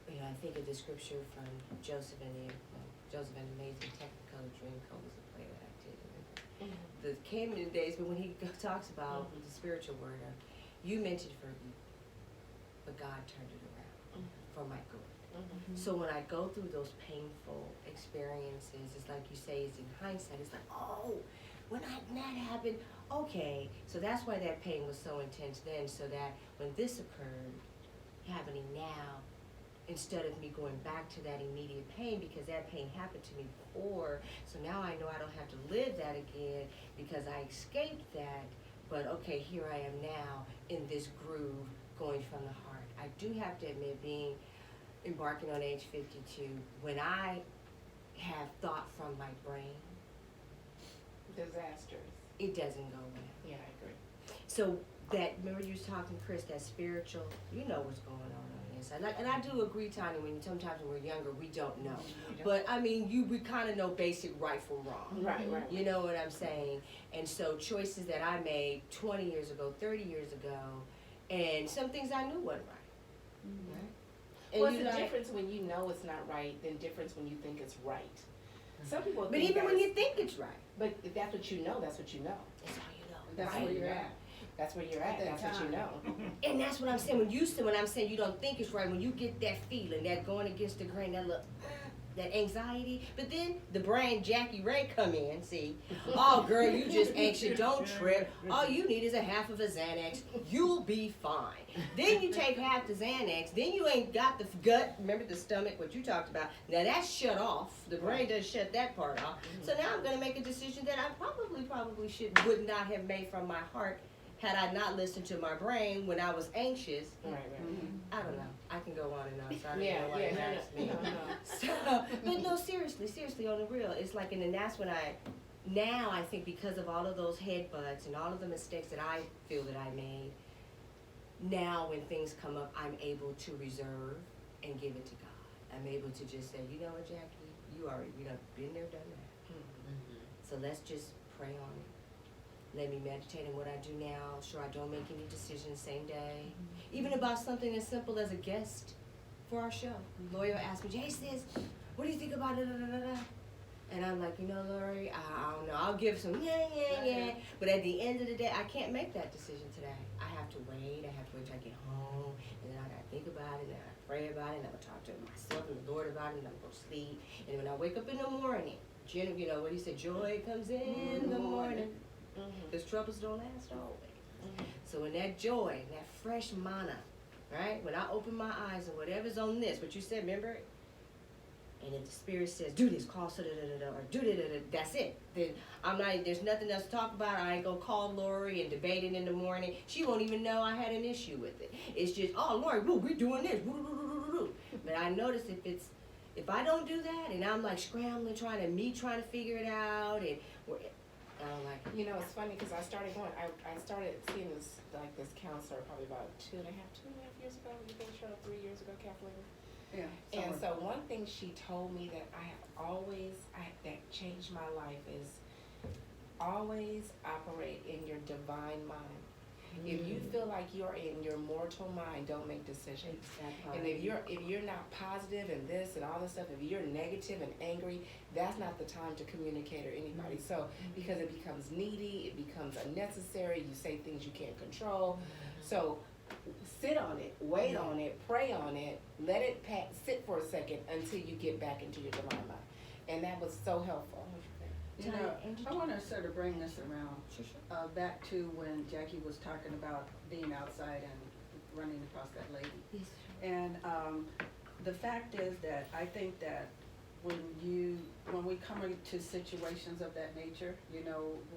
[SPEAKER 1] You know, I think of the scripture from Joseph and the Amazing Technicolor Dreamcoat was a play that I did. The came in the days, but when he talks about the spiritual word, you meant it for evil, but God turned it around for my good. So when I go through those painful experiences, it's like you say, it's in hindsight, it's like, oh, when that happened, okay. So that's why that pain was so intense then, so that when this occurred, happening now, instead of me going back to that immediate pain, because that pain happened to me before, so now I know I don't have to live that again because I escaped that, but okay, here I am now in this groove going from the heart. I do have to admit, embarking on age 52, when I have thought from my brain,
[SPEAKER 2] Disasters.
[SPEAKER 1] it doesn't go well.
[SPEAKER 2] Yeah, I agree.
[SPEAKER 1] So that, remember you was talking, Chris, that spiritual, you know what's going on the inside. And I do agree, Tanya, when sometimes when we're younger, we don't know. But I mean, we kind of know basic right from wrong.
[SPEAKER 2] Right.
[SPEAKER 1] You know what I'm saying? And so choices that I made 20 years ago, 30 years ago, and some things I knew wasn't right. Right? And
[SPEAKER 2] Well,
[SPEAKER 1] you
[SPEAKER 2] it's a
[SPEAKER 1] like-
[SPEAKER 2] difference when you know it's not right than difference when you think it's right. Some people
[SPEAKER 1] But
[SPEAKER 2] think
[SPEAKER 1] even when
[SPEAKER 2] that's-
[SPEAKER 1] you think it's right,
[SPEAKER 2] But if that's what you know, that's what you know.
[SPEAKER 1] that's all you know.
[SPEAKER 4] That's
[SPEAKER 1] right?
[SPEAKER 4] where you're at.
[SPEAKER 2] That's where you're at,
[SPEAKER 4] At
[SPEAKER 2] that's
[SPEAKER 4] that
[SPEAKER 2] what you know.
[SPEAKER 1] And that's what I'm saying. When I'm saying you don't think it's right, when you get that feeling, that going against the grain, that look, that anxiety. But then the brain Jackie Ray come in, see, oh girl, you just anxious, don't trip. All you need is a half of a Xanax. You'll be fine. Then you take half the Xanax, then you ain't got the gut, remember the stomach, what you talked about. Now that's shut off. The brain does shut that part off. So now I'm gonna make a decision that I probably would not have made from my heart had I not listened to my brain when I was anxious.
[SPEAKER 2] Right.
[SPEAKER 1] I don't know. I can go on and on. So I don't
[SPEAKER 2] Yeah,
[SPEAKER 1] know why you asked me. So, but no, seriously, on the real, it's like, and then that's when now I think because of all of those headbutts and all of the mistakes that I feel that I made, now when things come up, I'm able to reserve and give it to God. I'm able to just say, you know what, Jackie, you already, been there, done that.
[SPEAKER 3] Mhm.
[SPEAKER 1] So let's just pray on it. Let me meditate on what I do now. Sure, I don't make any decisions same day. Even about something as simple as a guest for our show. Lawyer asked me, hey sis, what do you think about it? And I'm like, Lori, I don't know. I'll give some yeah. But at the end of the day, I can't make that decision today. I have to wait. I have to wait till I get home. And then I got to think about it. And I pray about it. And I'm going to talk to myself and the Lord about it. And I'm going to go sleep. And when I wake up in the morning, what he said, joy comes in the morning. Because troubles don't last always. So in that joy, that fresh manna, right? When I open my eyes and whatever's on this, what you said, remember? And if the Spirit says, do this, call or do da-da-da, that's it. Then there's nothing else to talk about. I ain't gonna call Lori and debate it in the morning. She won't even know I had an issue with it. It's just, oh, Lori, we're doing this. But I notice if I don't do that and I'm like scrambling, trying to figure it out, and I'm like,
[SPEAKER 2] It's funny because I started seeing this counselor probably about 2.5 years ago. You think showed up 3 years ago, Kathleen?
[SPEAKER 4] Yeah.
[SPEAKER 2] And so one thing she told me that that changed my life is always operate in your divine mind. If you feel like you're in your mortal mind, don't make decisions. And if you're not positive and this and all this stuff, if you're negative and angry, that's not the time to communicate or anybody. So because it becomes needy, it becomes unnecessary, you say things you can't control. So sit on it, wait on it, pray on it, let it sit for a second until you get back into your divine mind. And that was so helpful.
[SPEAKER 4] I want to sort of bring this around
[SPEAKER 1] Sure.
[SPEAKER 4] back to when Jackie was talking about being outside and running across that lady.
[SPEAKER 1] Yes.
[SPEAKER 4] And the fact is that I think that when we come into situations of that nature,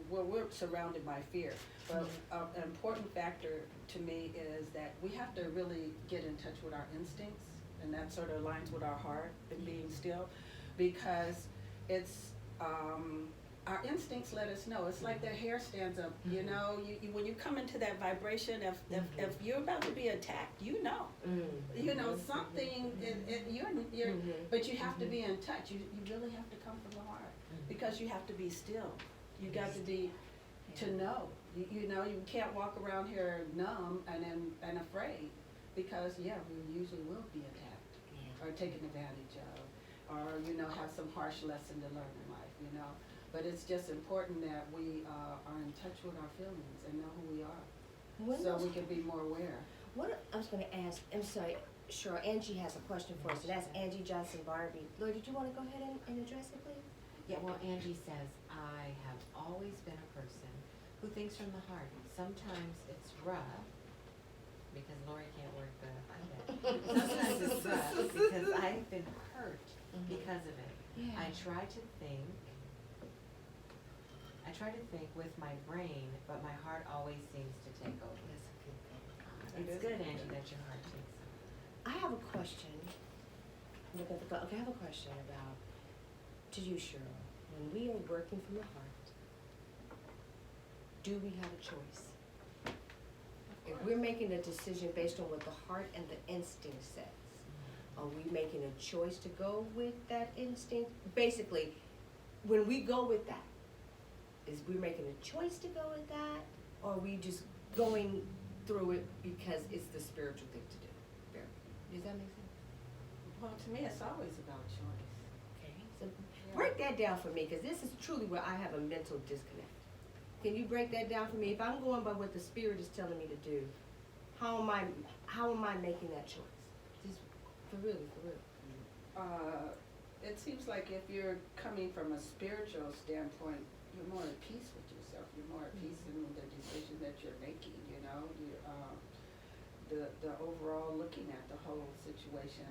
[SPEAKER 4] we're surrounded by fear. But an important factor to me is that we have to really get in touch with our instincts, and that sort of aligns with our heart and being still, because it's our instincts let us know. It's like their hair stands up. You when you come into that vibration, if you're about to be attacked, something. But you have to be in touch. You really have to come from the heart, because you have to be still. You got to be to know. You can't walk around here numb and afraid, because we usually will be attacked or taken advantage of, or have some harsh lesson to learn in life. But it's just important that we are in touch with our feelings and know who we are, so we can be more aware.
[SPEAKER 1] What I was going to ask, I'm sorry, sure, Angie has a question for us, and that's Angie Johnson Barbie. Lord, did you want to go ahead and address it, please?
[SPEAKER 3] Yeah, well, Angie says, I have always been a person who thinks from the heart. Sometimes it's rough, because Lori can't work the Sometimes it's rough because I've been hurt because of it.
[SPEAKER 1] Yeah.
[SPEAKER 3] I try to think with my brain, but my heart always seems to take over. It's good, Angie, that your heart takes over.
[SPEAKER 1] I have a question. Look at the clock. Okay, I have a question about, to you, Cheryl. When we are working from the heart, do we have a choice? If we're making a decision based on what the heart and the instinct says, are we making a choice to go with that instinct? Basically, when we go with that, is we making a choice to go with that, or are we just going through it because it's the spiritual thing to do? Does that make sense?
[SPEAKER 4] Well, to me, it's always about choice.
[SPEAKER 1] Okay, so break that down for me, because this is truly where I have a mental disconnect. Can you break that down for me? If I'm going by what the Spirit is telling me to do, how am I making that choice? Just for real.
[SPEAKER 4] it seems like if you're coming from a spiritual standpoint, you're more at peace with yourself. You're more at peace in the decision that you're making. You know, the overall looking at the whole situation.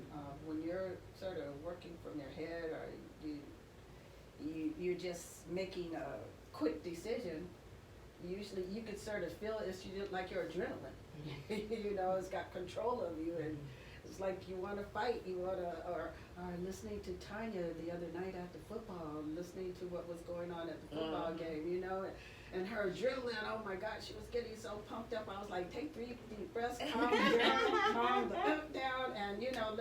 [SPEAKER 4] When you're sort of working from your head, or you're just making a quick decision, usually you could sort of feel it's like your adrenaline. You know, it's got control of you, and it's like you want to fight. You want to, or listening to Tanya the other night after football, listening to what was going on at the football game. You know. And her adrenaline, oh my God, she was getting so pumped up. I was like, take 3 deep breaths, calm down, calm the up down, and you know,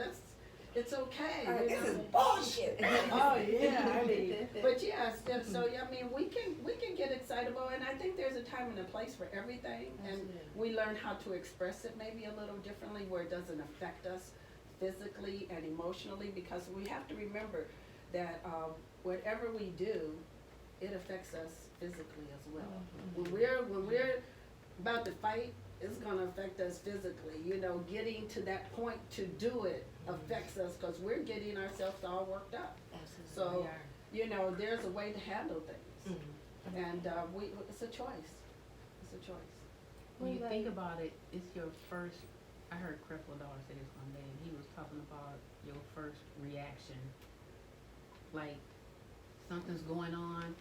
[SPEAKER 4] it's okay.
[SPEAKER 1] This is bullshit.
[SPEAKER 4] Oh yeah, I mean, but yes, and so I mean, we can get excitable, and I think there's a time and a place for everything, and we learn how to express it maybe a little differently where it doesn't affect us physically and emotionally, because we have to remember that whatever we do, it affects us physically as well. When we're about to fight, it's gonna affect us physically. You know, getting to that point to do it affects us because we're getting ourselves all worked up.
[SPEAKER 1] Absolutely.
[SPEAKER 4] So, you know, there's a way to handle things, and it's a choice. It's a choice.
[SPEAKER 5] When you think about it, it's your first. I heard Creflo Dollar say this one day, and he was talking about your first reaction. Like something's going on.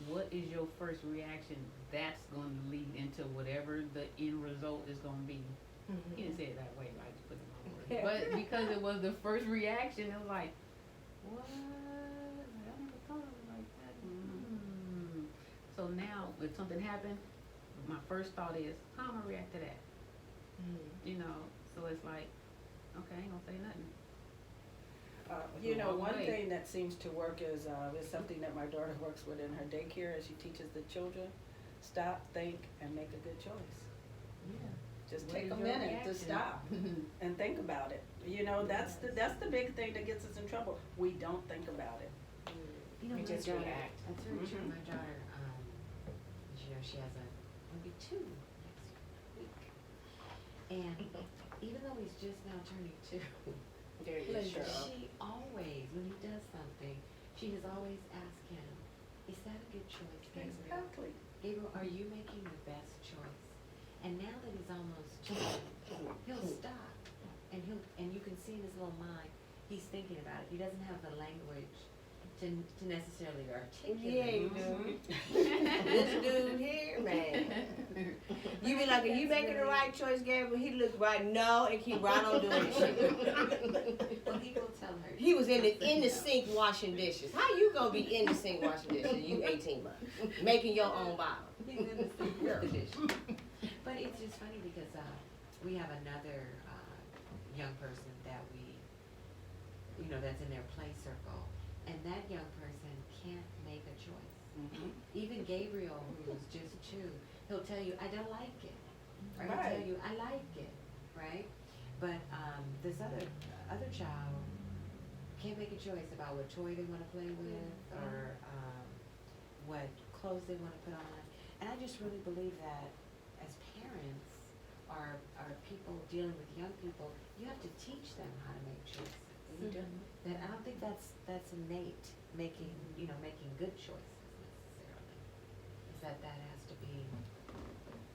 [SPEAKER 5] What is your first reaction? That's going to lead into whatever the end result is going to be. He didn't say it that way, like put it in my words. But because it was the first reaction, it was like, what? Like, I never thought of it like that. So now, if something happened, my first thought is, how am I react to that? You know, so it's like, okay, I ain't gonna say nothing.
[SPEAKER 4] You know,
[SPEAKER 5] Wrong
[SPEAKER 4] one
[SPEAKER 5] way.
[SPEAKER 4] thing that seems to work is something that my daughter works with in her daycare, as she teaches the children, stop, think, and make a good choice.
[SPEAKER 5] Yeah.
[SPEAKER 4] Just
[SPEAKER 5] What
[SPEAKER 4] take
[SPEAKER 5] is
[SPEAKER 4] a
[SPEAKER 5] your
[SPEAKER 4] minute
[SPEAKER 5] reaction?
[SPEAKER 4] to stop and think about it. You know, that's the big thing that gets us in trouble. We don't think about it.
[SPEAKER 3] You know,
[SPEAKER 2] You
[SPEAKER 3] my
[SPEAKER 2] just
[SPEAKER 3] daughter,
[SPEAKER 2] react.
[SPEAKER 3] that's very true.
[SPEAKER 4] Mhm.
[SPEAKER 3] My daughter, you know, she has will be 2 next week. And even though he's just now turning 2,
[SPEAKER 2] Very sure.
[SPEAKER 3] she always, when he does something, she has always asked him, is that a good choice, Gabriel?
[SPEAKER 4] Exactly.
[SPEAKER 3] Gabriel, are you making the best choice? And now that he's almost 2, he'll stop, and you can see in his little mind, he's thinking about it. He doesn't have the language to necessarily articulate.
[SPEAKER 1] Yeah, you do. This dude here, man. You be like, are you making the right choice, Gabriel? He look right, no, and keep right on doing the shit.
[SPEAKER 3] Well, he will tell her.
[SPEAKER 1] He was in the sink washing dishes. How you gonna be in the sink washing dishes? You 18 months, making your own bottle.
[SPEAKER 3] He's in the sink with the dish. But it's just funny because we have another young person that that's in their play circle, and that young person can't make a choice. Even Gabriel, who's just 2, he'll tell you, I don't like it. Or he'll tell you, I like it, right? But this other child can't make a choice about what toy they want to play with or what clothes they want to put on. And I just really believe that as parents or people dealing with young people, you have to teach them how to make choices.
[SPEAKER 2] You do.
[SPEAKER 3] That I don't think that's innate, making good choices necessarily. Is that has to be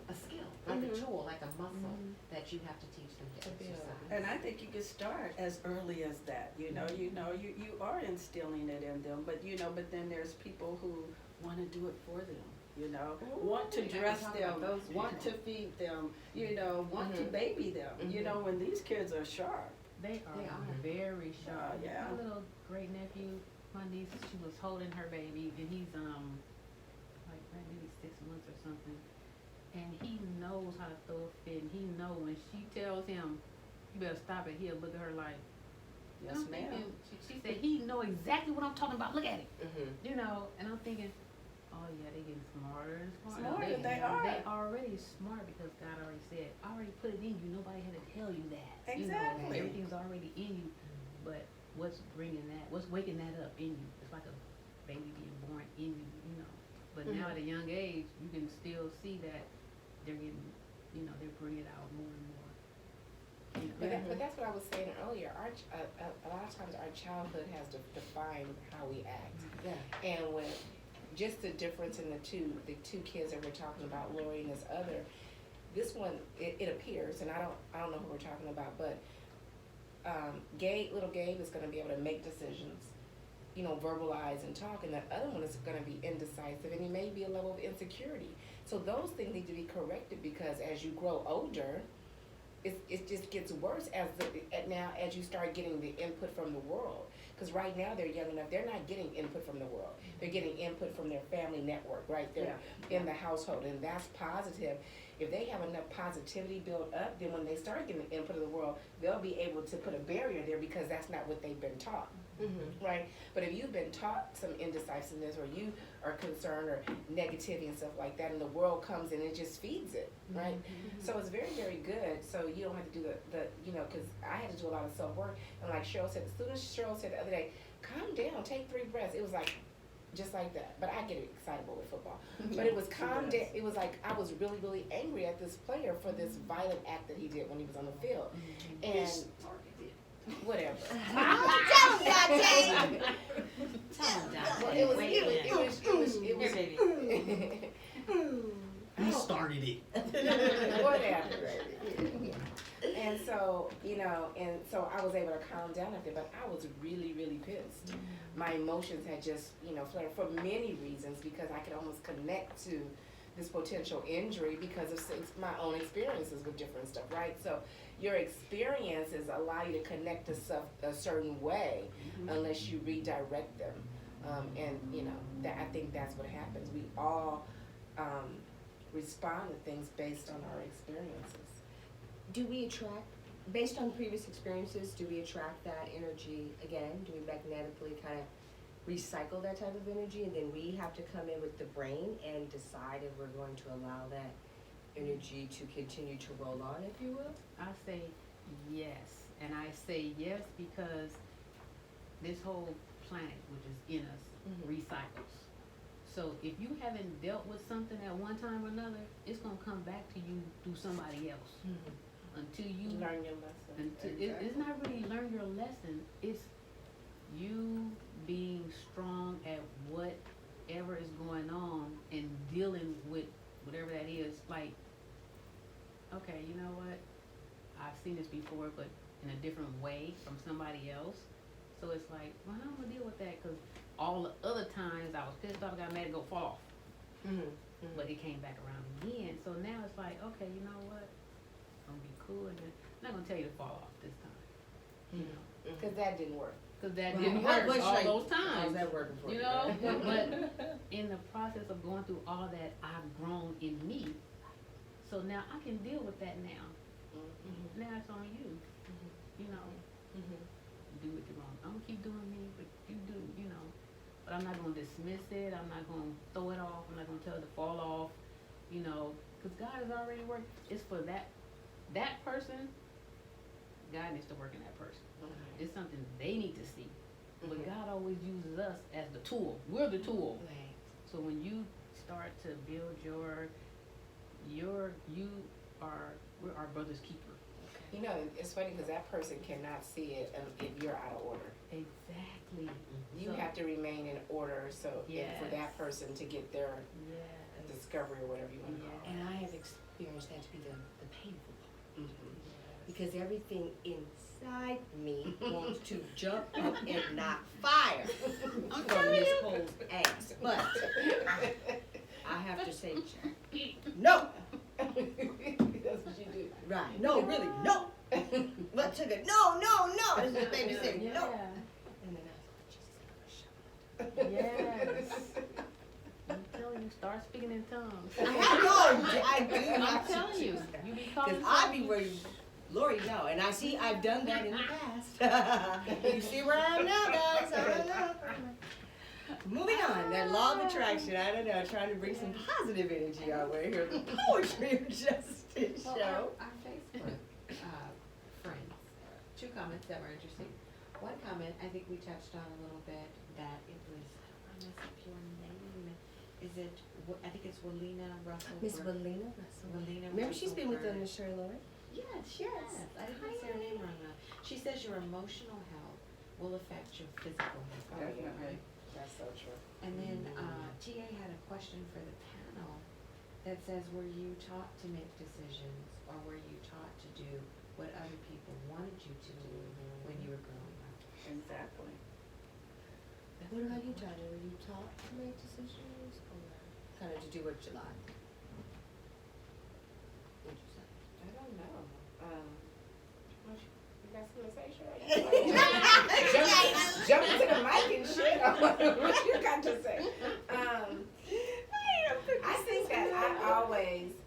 [SPEAKER 3] a skill, like a tool, like a muscle that you have to teach them to exercise.
[SPEAKER 4] And I think you can start as early as that. You are instilling it in them, but then there's people who want to do it for them. Want to dress them, want to feed them, want to baby them. When these kids are sharp.
[SPEAKER 5] They are very sharp.
[SPEAKER 4] Yeah.
[SPEAKER 5] My little great nephew, my niece, she was holding her baby, and he's like maybe 6 months or something, and he knows how to throw a fit. And he know when she tells him, "You better stop it," he'll look at her like,
[SPEAKER 4] Yes,
[SPEAKER 5] I'm
[SPEAKER 4] ma'am.
[SPEAKER 5] thinking, she said he know exactly what I'm talking about. Look at it, and I'm thinking, oh yeah, they getting smarter and smarter.
[SPEAKER 4] Smarter, they are.
[SPEAKER 5] They already smart because God already said, I already put it in you. Nobody had to tell you that.
[SPEAKER 4] Exactly.
[SPEAKER 5] Everything's already in you. But what's waking that up in you? It's like a baby being born in you, But now at a young age, you can still see that they're getting, they're bringing it out more and more.
[SPEAKER 2] But that's what I was saying earlier. A lot of times our childhood has defined how we act.
[SPEAKER 1] Yeah.
[SPEAKER 2] And when just the difference in the two kids that we're talking about, Lori and this other, this one it appears, and I don't know who we're talking about, but little Gabe is going to be able to make decisions, verbalize and talk, and that other one is going to be indecisive, and he may be a level of insecurity. So those things need to be corrected, because as you grow older, it just gets worse as you start getting the input from the world. Because right now they're young enough, they're not getting input from the world. They're getting input from their family network, right? They're in the household, and that's positive. If they have enough positivity built up, then when they start getting the input of the world, they'll be able to put a barrier there, because that's not what they've been taught.
[SPEAKER 1] Mm-hmm.
[SPEAKER 2] Right? But if you've been taught some indecisiveness, or you are concerned, or negativity and stuff like that, and the world comes and it just feeds it, right?
[SPEAKER 1] Mm-hmm.
[SPEAKER 2] So it's very, very good. So you don't have to do because I had to do a lot of self-work. And like Cheryl said, as soon as Cheryl said the other day, calm down, take 3 breaths, it was like, just like that. But I get excitable with football. But it was calm down. It was like I was really, really angry at this player for this violent act that he did when he was on the field. And whatever.
[SPEAKER 1] Tell him, Dante.
[SPEAKER 3] Tell them, Dante.
[SPEAKER 2] Well, it was
[SPEAKER 3] Here, baby.
[SPEAKER 7] He started it.
[SPEAKER 2] whatever. And so, and so I was able to calm down after, but I was really, really pissed. My emotions had just, flared for many reasons, because I could almost connect to this potential injury because of my own experiences with different stuff, right? So your experiences allow you to connect to stuff a certain way unless you redirect them. I think that's what happens. We all respond to things based on our experiences.
[SPEAKER 1] Do we attract, based on previous experiences, do we attract that energy again? Do we magnetically kind of recycle that type of energy, and then we have to come in with the brain and decide if we're going to allow that energy to continue to roll on, if you will?
[SPEAKER 5] I say yes, and I say yes because this whole planet, which is in us, recycles. So if you haven't dealt with something at one time or another, it's gonna come back to you through somebody else. Until you
[SPEAKER 2] Learn your lesson.
[SPEAKER 5] it's not really learn your lesson. It's you being strong at whatever is going on and dealing with whatever that is. Like, okay, you know what? I've seen this before, but in a different way from somebody else. So it's like, well, how am I gonna deal with that? Because all the other times I was pissed off, I got mad to go fall off. But it came back around again. So now it's like, okay, you know what? I'm gonna be cool, and I'm not gonna tell you to fall off this time.
[SPEAKER 2] Because that didn't work.
[SPEAKER 5] Because that
[SPEAKER 1] Right.
[SPEAKER 5] didn't
[SPEAKER 1] What-
[SPEAKER 5] work
[SPEAKER 1] what
[SPEAKER 5] all
[SPEAKER 1] shape?
[SPEAKER 5] those times.
[SPEAKER 1] How's that working for you?
[SPEAKER 5] You know, but in the process of going through all that, I've grown in me. So now I can deal with that now. Now it's on you. You know, do what you want. I'm gonna keep doing me, but you do, But I'm not gonna dismiss it. I'm not gonna throw it off. I'm not gonna tell it to fall off. Because God has already worked. It's for that person. God needs to work in that person. It's something they need to see. But God always uses us as the tool. We're the tool.
[SPEAKER 1] Right.
[SPEAKER 5] So when you start to build we're our brother's keeper.
[SPEAKER 2] It's funny because that person cannot see it if you're out of order.
[SPEAKER 5] Exactly.
[SPEAKER 2] You
[SPEAKER 5] So-
[SPEAKER 2] have to remain in order, so and for that
[SPEAKER 5] Yes.
[SPEAKER 2] person to get their
[SPEAKER 5] Yes.
[SPEAKER 2] discovery or whatever you want to call it.
[SPEAKER 1] And I have experienced that to be the painful part.
[SPEAKER 2] Mhm.
[SPEAKER 1] Because everything inside me wants to jump up and not fire from this whole ass. But I have to say, no.
[SPEAKER 2] That's what you do.
[SPEAKER 1] Right. No, really, no. But took it, no. This is the baby saying, no.
[SPEAKER 5] Yeah.
[SPEAKER 1] And then I was like, Jesus,
[SPEAKER 5] Yes. I'm telling you, start speaking in tongues.
[SPEAKER 1] I do
[SPEAKER 5] I'm
[SPEAKER 1] have to.
[SPEAKER 5] telling you, you be calling.
[SPEAKER 1] Because I be where Lori know, and I see I've done that in the past. You see where I am now, guys. I don't know. Moving on, that law of attraction. I don't know, trying to bring some positive energy our way here. The Poetry of Justice
[SPEAKER 3] Well,
[SPEAKER 1] show.
[SPEAKER 3] our Facebook friends, 2 comments that were interesting. One comment, I think we touched on a little bit, that it was, I mess up your name. Is it, I think it's Walina Russell.
[SPEAKER 1] Miss Valina Russell.
[SPEAKER 3] Walina
[SPEAKER 1] Remember, she's
[SPEAKER 3] Russell
[SPEAKER 1] been with
[SPEAKER 3] Bird.
[SPEAKER 1] them, Miss Sherry Lord?
[SPEAKER 3] Yes, yes. I didn't say her name wrong enough. She says your emotional health will affect your physical health.
[SPEAKER 2] Definitely. That's so true.
[SPEAKER 3] And then TA had a question for the panel that says, were you taught to make decisions, or were you taught to do what other people wanted you to do when you were growing up?
[SPEAKER 4] Exactly.
[SPEAKER 1] What about you, Tanya? Were you taught to make decisions or kind of to do what you like? Interesting.
[SPEAKER 2] I don't know. You got something to say, Shirley? Jump into the mic and shit. What you got to say?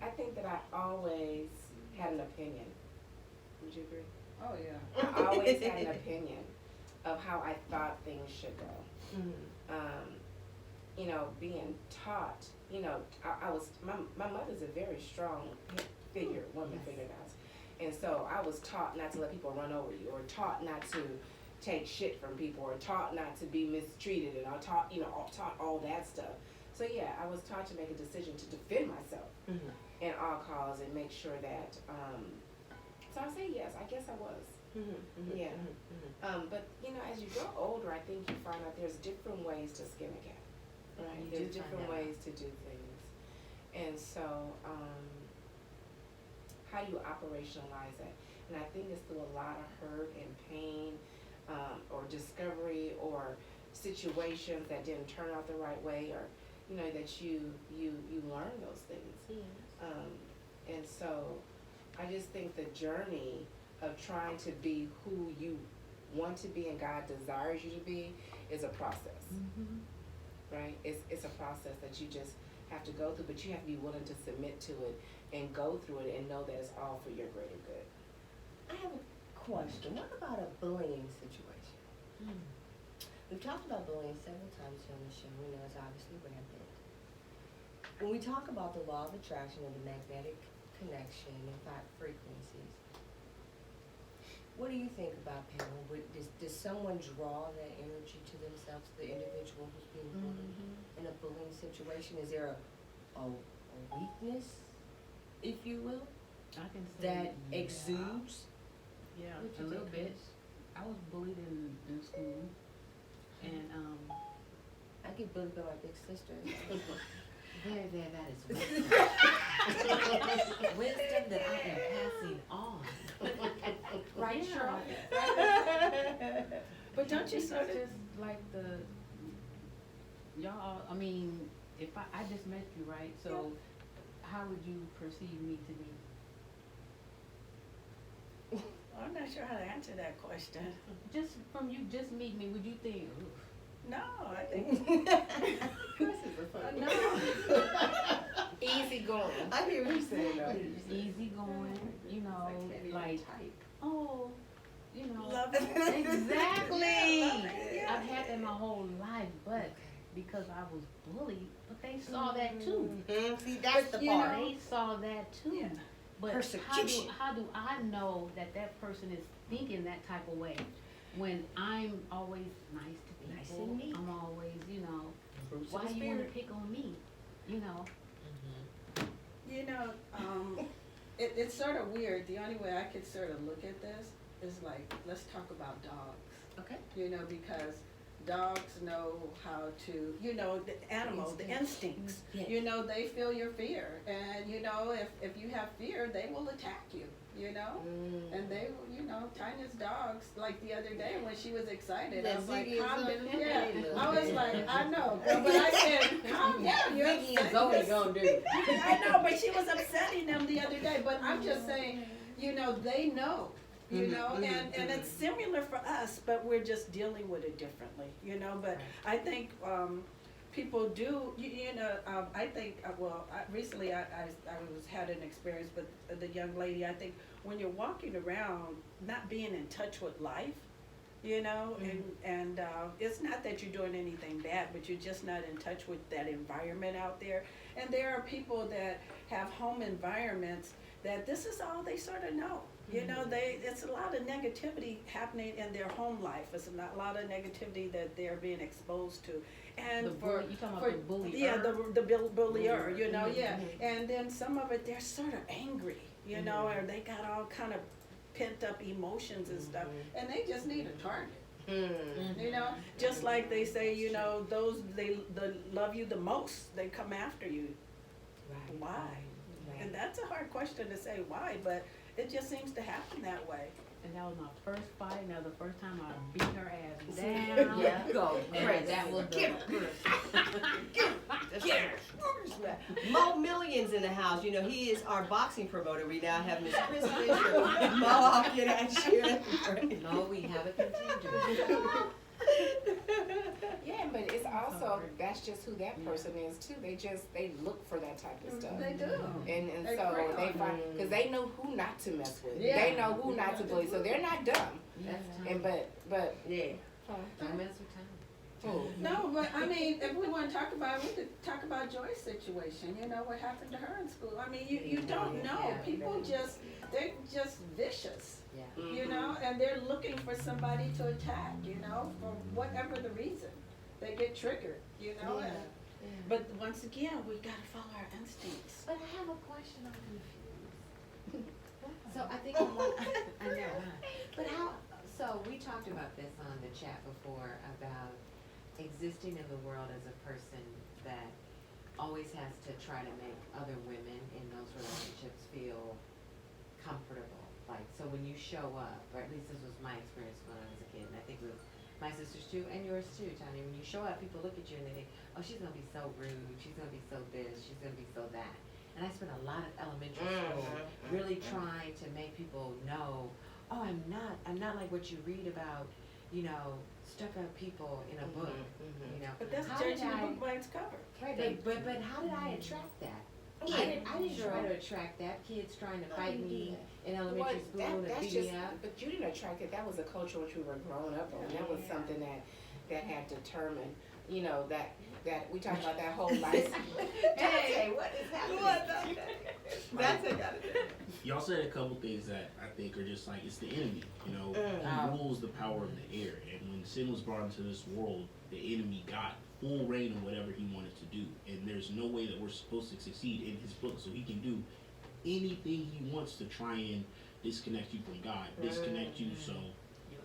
[SPEAKER 2] I think that I always had an opinion. Would you agree?
[SPEAKER 4] Oh, yeah.
[SPEAKER 2] I always had an opinion of how I thought things should go. You know, being taught, you know, I was, my mother's a very strong woman figure, guys. And so I was taught not to let people run over you, or taught not to take shit from people, or taught not to be mistreated, and I taught all that stuff. So yeah, I was taught to make a decision to defend myself at all costs and make sure that, so I say yes, I guess I was. Yeah. But you know, as you grow older, I think you find out there's different ways to skin a cat, right?
[SPEAKER 3] You
[SPEAKER 2] There's
[SPEAKER 3] do find
[SPEAKER 2] different
[SPEAKER 3] that
[SPEAKER 2] ways to do things. And so, how do you operationalize that? And I think it's through a lot of hurt and pain, or discovery, or situations that didn't turn out the right way, or, you know, that you learn those things. And so I just think the journey of trying to be who you want to be and God desires you to be is a process, right? It's a process that you just have to go through, but you have to be willing to submit to it and go through it and know that it's all for your greater good.
[SPEAKER 1] I have a question. What about a bullying situation? We've talked about bullying several times here on the show. We know it's obviously rampant. When we talk about the law of attraction and the magnetic connection and 5 frequencies, what do you think about, Pamela? Does someone draw that energy to themselves, the individual who's being bullied in a bullying situation? Is there a weakness, if you will,
[SPEAKER 5] I can say
[SPEAKER 1] that
[SPEAKER 5] yeah.
[SPEAKER 1] exudes?
[SPEAKER 5] Yeah,
[SPEAKER 1] What
[SPEAKER 5] a
[SPEAKER 1] you
[SPEAKER 5] little
[SPEAKER 1] think,
[SPEAKER 5] bit. I was bullied in school, and
[SPEAKER 1] I get bullied by my big sister.
[SPEAKER 3] There, that is wisdom. Wisdom that I am passing on. Right,
[SPEAKER 5] Yeah.
[SPEAKER 3] Shirley?
[SPEAKER 4] But don't you
[SPEAKER 5] it's
[SPEAKER 4] sort of,
[SPEAKER 5] just like y'all, I mean, if I just met you, right? So how would you perceive me to be?
[SPEAKER 4] I'm not sure how to answer that question.
[SPEAKER 5] Just from you just meet me, would you think, oof,
[SPEAKER 4] No, I think,
[SPEAKER 1] funny.
[SPEAKER 4] no.
[SPEAKER 2] Easy going.
[SPEAKER 1] I hear what you're saying, though.
[SPEAKER 5] easy going, you know, like,
[SPEAKER 3] type.
[SPEAKER 5] oh, you know.
[SPEAKER 4] Love it.
[SPEAKER 5] Exactly.
[SPEAKER 4] Yeah, love it, yeah.
[SPEAKER 5] I've had that my whole life, but because I was bullied, but they saw that too.
[SPEAKER 1] See, that's the
[SPEAKER 4] you
[SPEAKER 1] part.
[SPEAKER 4] know,
[SPEAKER 5] They saw that too.
[SPEAKER 4] Yeah.
[SPEAKER 5] But
[SPEAKER 1] Persecution.
[SPEAKER 5] how do I know that that person is thinking that type of way when I'm always nice to people?
[SPEAKER 1] Nice and neat.
[SPEAKER 5] I'm always, you know,
[SPEAKER 1] Fruits of
[SPEAKER 5] why
[SPEAKER 1] the
[SPEAKER 5] you want to
[SPEAKER 1] spirit.
[SPEAKER 5] pick on me? You know.
[SPEAKER 4] You know, it's sort of weird. The only way I could sort of look at this is like, let's talk about dogs.
[SPEAKER 1] Okay.
[SPEAKER 4] You know, because dogs know how to, you know, the animals, the instincts.
[SPEAKER 1] Yes.
[SPEAKER 4] You know, they feel your fear. And, you know, if you have fear, they will attack you, you know? And they, you know, Tanya's dogs, like the other day when she was excited, I was like, calm down. Yeah, I was like, I know, girl, but I said, calm down, you're
[SPEAKER 1] Vicky is
[SPEAKER 4] upsetting
[SPEAKER 1] only
[SPEAKER 4] us."
[SPEAKER 1] gonna do.
[SPEAKER 4] I know, but she was upsetting them the other day, but I'm just saying, you know, they know. You know, and it's similar for us, but we're just dealing with it differently, you know, but I think, people do, you know, I think, recently I had an experience with the young lady. I think when you're walking around, not being in touch with life, you know, and it's not that you're doing anything bad, but you're just not in touch with that environment out there. And there are people that have home environments that this is all they sort of know. You know, it's a lot of negativity happening in their home life. It's a lot of negativity that they're being exposed to. And
[SPEAKER 5] The bully- you talking about the bullier?
[SPEAKER 4] yeah, the bullier, you know, yeah. And then some of it, they're sort of angry. you know, or they got all kind of pent up emotions and stuff, and they just need a target. You know, just like they say, you know, those they love you the most, they come after you.
[SPEAKER 1] Right.
[SPEAKER 4] Why?
[SPEAKER 1] Right.
[SPEAKER 4] And that's a hard question to say why, but it just seems to happen that way.
[SPEAKER 5] And that was my first fight, and that was the first time I beat her ass down.
[SPEAKER 1] Yeah, go,
[SPEAKER 5] And
[SPEAKER 1] Chris.
[SPEAKER 5] that was the
[SPEAKER 1] Mo Millions in the house. You know, he is our boxing promoter. We now have Miss Chris Fisher mohawking at you.
[SPEAKER 3] No, we have a contender.
[SPEAKER 2] Yeah, but it's also, that's just who that person is too. They look for that type of stuff.
[SPEAKER 4] They do.
[SPEAKER 2] And
[SPEAKER 4] They
[SPEAKER 2] so
[SPEAKER 4] prey
[SPEAKER 2] they
[SPEAKER 4] on
[SPEAKER 2] find, cause they know who not to mess with.
[SPEAKER 4] Yeah.
[SPEAKER 2] They know who not to bully, so they're not dumb.
[SPEAKER 3] That's
[SPEAKER 2] And
[SPEAKER 3] time.
[SPEAKER 2] but,
[SPEAKER 1] Yeah.
[SPEAKER 3] Don't mess with time.
[SPEAKER 2] oh,
[SPEAKER 4] No, but I mean, if we want to talk about, we could talk about Joy's situation, you know, what happened to her in school. I mean, you don't know.
[SPEAKER 3] Yeah.
[SPEAKER 4] People just, they're just vicious,
[SPEAKER 3] Yeah.
[SPEAKER 4] you know, and they're looking for somebody to attack, you know, for whatever the reason. They get triggered, you know,
[SPEAKER 1] Yeah.
[SPEAKER 4] but once again, we gotta follow our instincts.
[SPEAKER 3] But I have a question, I'm confused. So I think I know, huh? But how, so we talked about this on the chat before about existing in the world as a person that always has to try to make other women in those relationships feel comfortable. Like, so when you show up, or at least this was my experience when I was a kid, and I think it was my sisters too, and yours too, Tanya, when you show up, people look at you and they think, oh, she's gonna be so rude, she's gonna be so this, she's gonna be so that. And I spent a lot of elementary school really trying to make people know, oh, I'm not like what you read about, you know, stuck-up people in a book, you know.
[SPEAKER 4] But that's
[SPEAKER 3] How did
[SPEAKER 4] judging a
[SPEAKER 3] I-
[SPEAKER 4] book by its cover.
[SPEAKER 3] Right, but how did I attract that? I didn't try to attract that, kids trying to fight me in
[SPEAKER 2] well,
[SPEAKER 3] elementary school and
[SPEAKER 2] that's
[SPEAKER 3] beat
[SPEAKER 2] just,
[SPEAKER 3] me up.
[SPEAKER 2] but you didn't attract it. That was a culture which we were growing up on. That was something that had determined, you know, that we talked about that whole life.
[SPEAKER 3] Hey, what is happening?
[SPEAKER 1] That's it.
[SPEAKER 7] Y'all said a couple things that I think are just like, it's the enemy, you know, he rules the power of the air, and when sin was brought into this world, the enemy got full reign of whatever he wanted to do, and there's no way that we're supposed to succeed in his book, so he can do anything he wants to try and disconnect you from God, disconnect you, so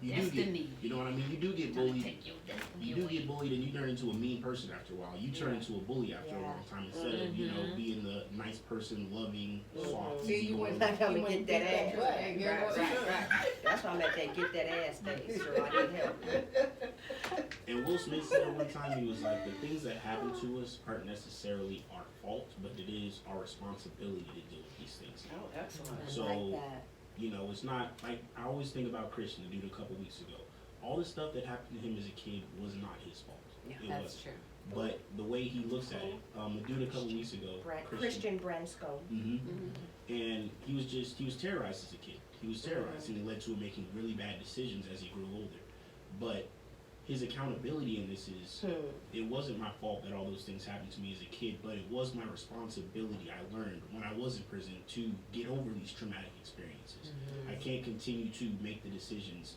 [SPEAKER 7] you do get,
[SPEAKER 5] destiny.
[SPEAKER 7] you know what I mean, you do get bullied,
[SPEAKER 5] Take your destiny
[SPEAKER 7] you do
[SPEAKER 5] away.
[SPEAKER 7] get bullied and you turn into a mean person after a while. You turn into a bully after a long time instead of, you know, being the nice person, loving, soft,
[SPEAKER 2] See, you
[SPEAKER 7] easygoing.
[SPEAKER 2] went,
[SPEAKER 1] I'm gonna
[SPEAKER 2] you went
[SPEAKER 1] get that
[SPEAKER 2] beat
[SPEAKER 1] ass.
[SPEAKER 2] butt.
[SPEAKER 1] Right,
[SPEAKER 2] Yeah,
[SPEAKER 1] right. That's why I'm at that get that ass face, so I need help.
[SPEAKER 7] And Will Smith said one time, he was like, the things that happen to us aren't necessarily our fault, but it is our responsibility to deal with these things.
[SPEAKER 4] Oh, excellent.
[SPEAKER 1] I
[SPEAKER 7] So,
[SPEAKER 1] like that.
[SPEAKER 7] you know, it's not, like, I always think about Christian, the dude a couple weeks ago. All the stuff that happened to him as a kid was not his fault.
[SPEAKER 1] Yeah,
[SPEAKER 7] It
[SPEAKER 3] That's
[SPEAKER 7] wasn't.
[SPEAKER 3] true.
[SPEAKER 7] But the way he looks at it, the dude a couple weeks ago,
[SPEAKER 1] Christian Bransco.
[SPEAKER 7] And he was terrorized as a kid. He was terrorized, and it led to him making really bad decisions as he grew older. But his accountability in this is, it wasn't my fault that all those things happened to me as a kid, but it was my responsibility. I learned when I was in prison to get over these traumatic experiences. I can't continue to make the decisions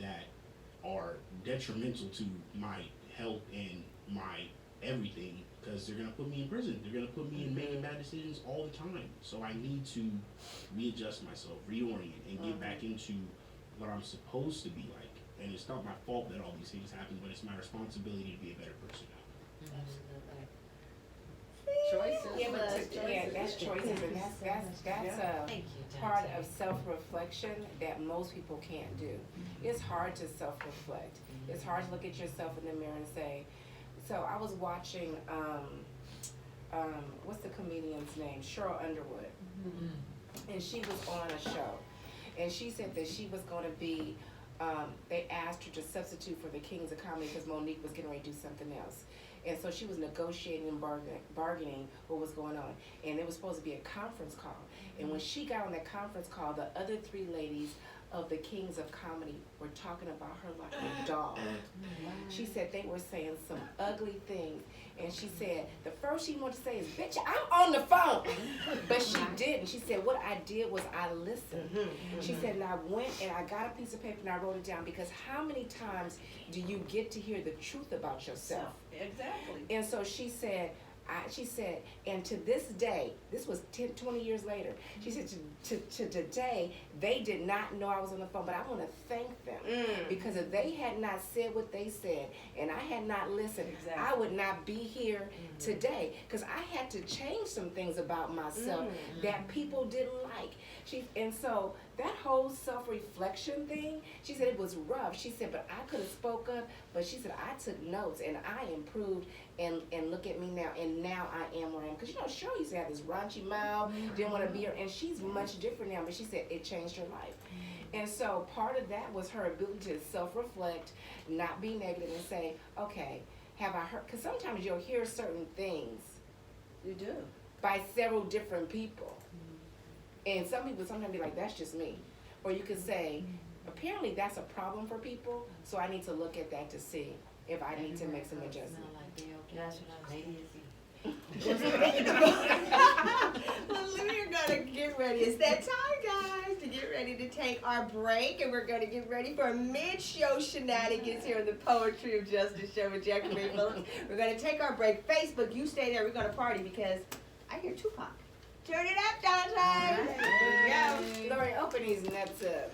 [SPEAKER 7] that are detrimental to my health and my everything, because they're gonna put me in prison. They're gonna put me in making bad decisions all the time. So I need to readjust myself, reorient, and get back into what I'm supposed to be like. And it's not my fault that all these things happen, but it's my responsibility to be a better person now.
[SPEAKER 4] Choices.
[SPEAKER 2] Yeah, but
[SPEAKER 4] choices.
[SPEAKER 2] that's choices, and that's a
[SPEAKER 3] Thank you,
[SPEAKER 2] part
[SPEAKER 3] Dante.
[SPEAKER 2] of self-reflection that most people can't do. It's hard to self-reflect. It's hard to look at yourself in the mirror and say, so I was watching, what's the comedian's name? Cheryl Underwood. And she was on a show. And she said that she was gonna be, they asked her to substitute for the Kings of Comedy because Monique was getting ready to do something else. And so she was negotiating and bargaining what was going on. And it was supposed to be a conference call. And when she got on that conference call, the other three ladies of the Kings of Comedy were talking about her like a dog. She said they were saying some ugly things. And she said, the first she wanted to say is, bitch, I'm on the phone. But she didn't. She said, what I did was I listened. She said, and I went and I got a piece of paper and I wrote it down, because how many times do you get to hear the truth about yourself?
[SPEAKER 4] Exactly.
[SPEAKER 2] And so she said, she said, and to this day, this was 10, 20 years later, she said, to today, they did not know I was on the phone, but I want to thank them. Because if they had not said what they said, and I had not listened, I would not be here today. Because I had to change some things about myself that people didn't like. And so that whole self-reflection thing, she said it was rough. She said, but I could have spoke up, but she said, I took notes and I improved, and look at me now, and now I am where I am. Because, Cheryl used to have this raunchy mouth, didn't want to be her, and she's much different now, but she said it changed her life. And so part of that was her ability to self-reflect, not be negative, and say, okay, have I heard? Because sometimes you'll hear certain things.
[SPEAKER 4] You do.
[SPEAKER 2] By several different people. And some people sometimes be like, that's just me. Or you could say, apparently that's a problem for people, so I need to look at that to see if I need to make some adjustments.
[SPEAKER 3] Smell like BLK.
[SPEAKER 5] That's what I was
[SPEAKER 3] Ladies.
[SPEAKER 8] Well, we're gonna get ready. It's that time, guys, to get ready to take our break, and we're gonna get ready for mid-show shenanigans here on the Poetry of Justice show with Jackie Ray Phillips. We're gonna take our break. Facebook, you stay there. We're gonna party because I hear Tupac. Turn it up, Dante.
[SPEAKER 2] Lori, open these nuts up.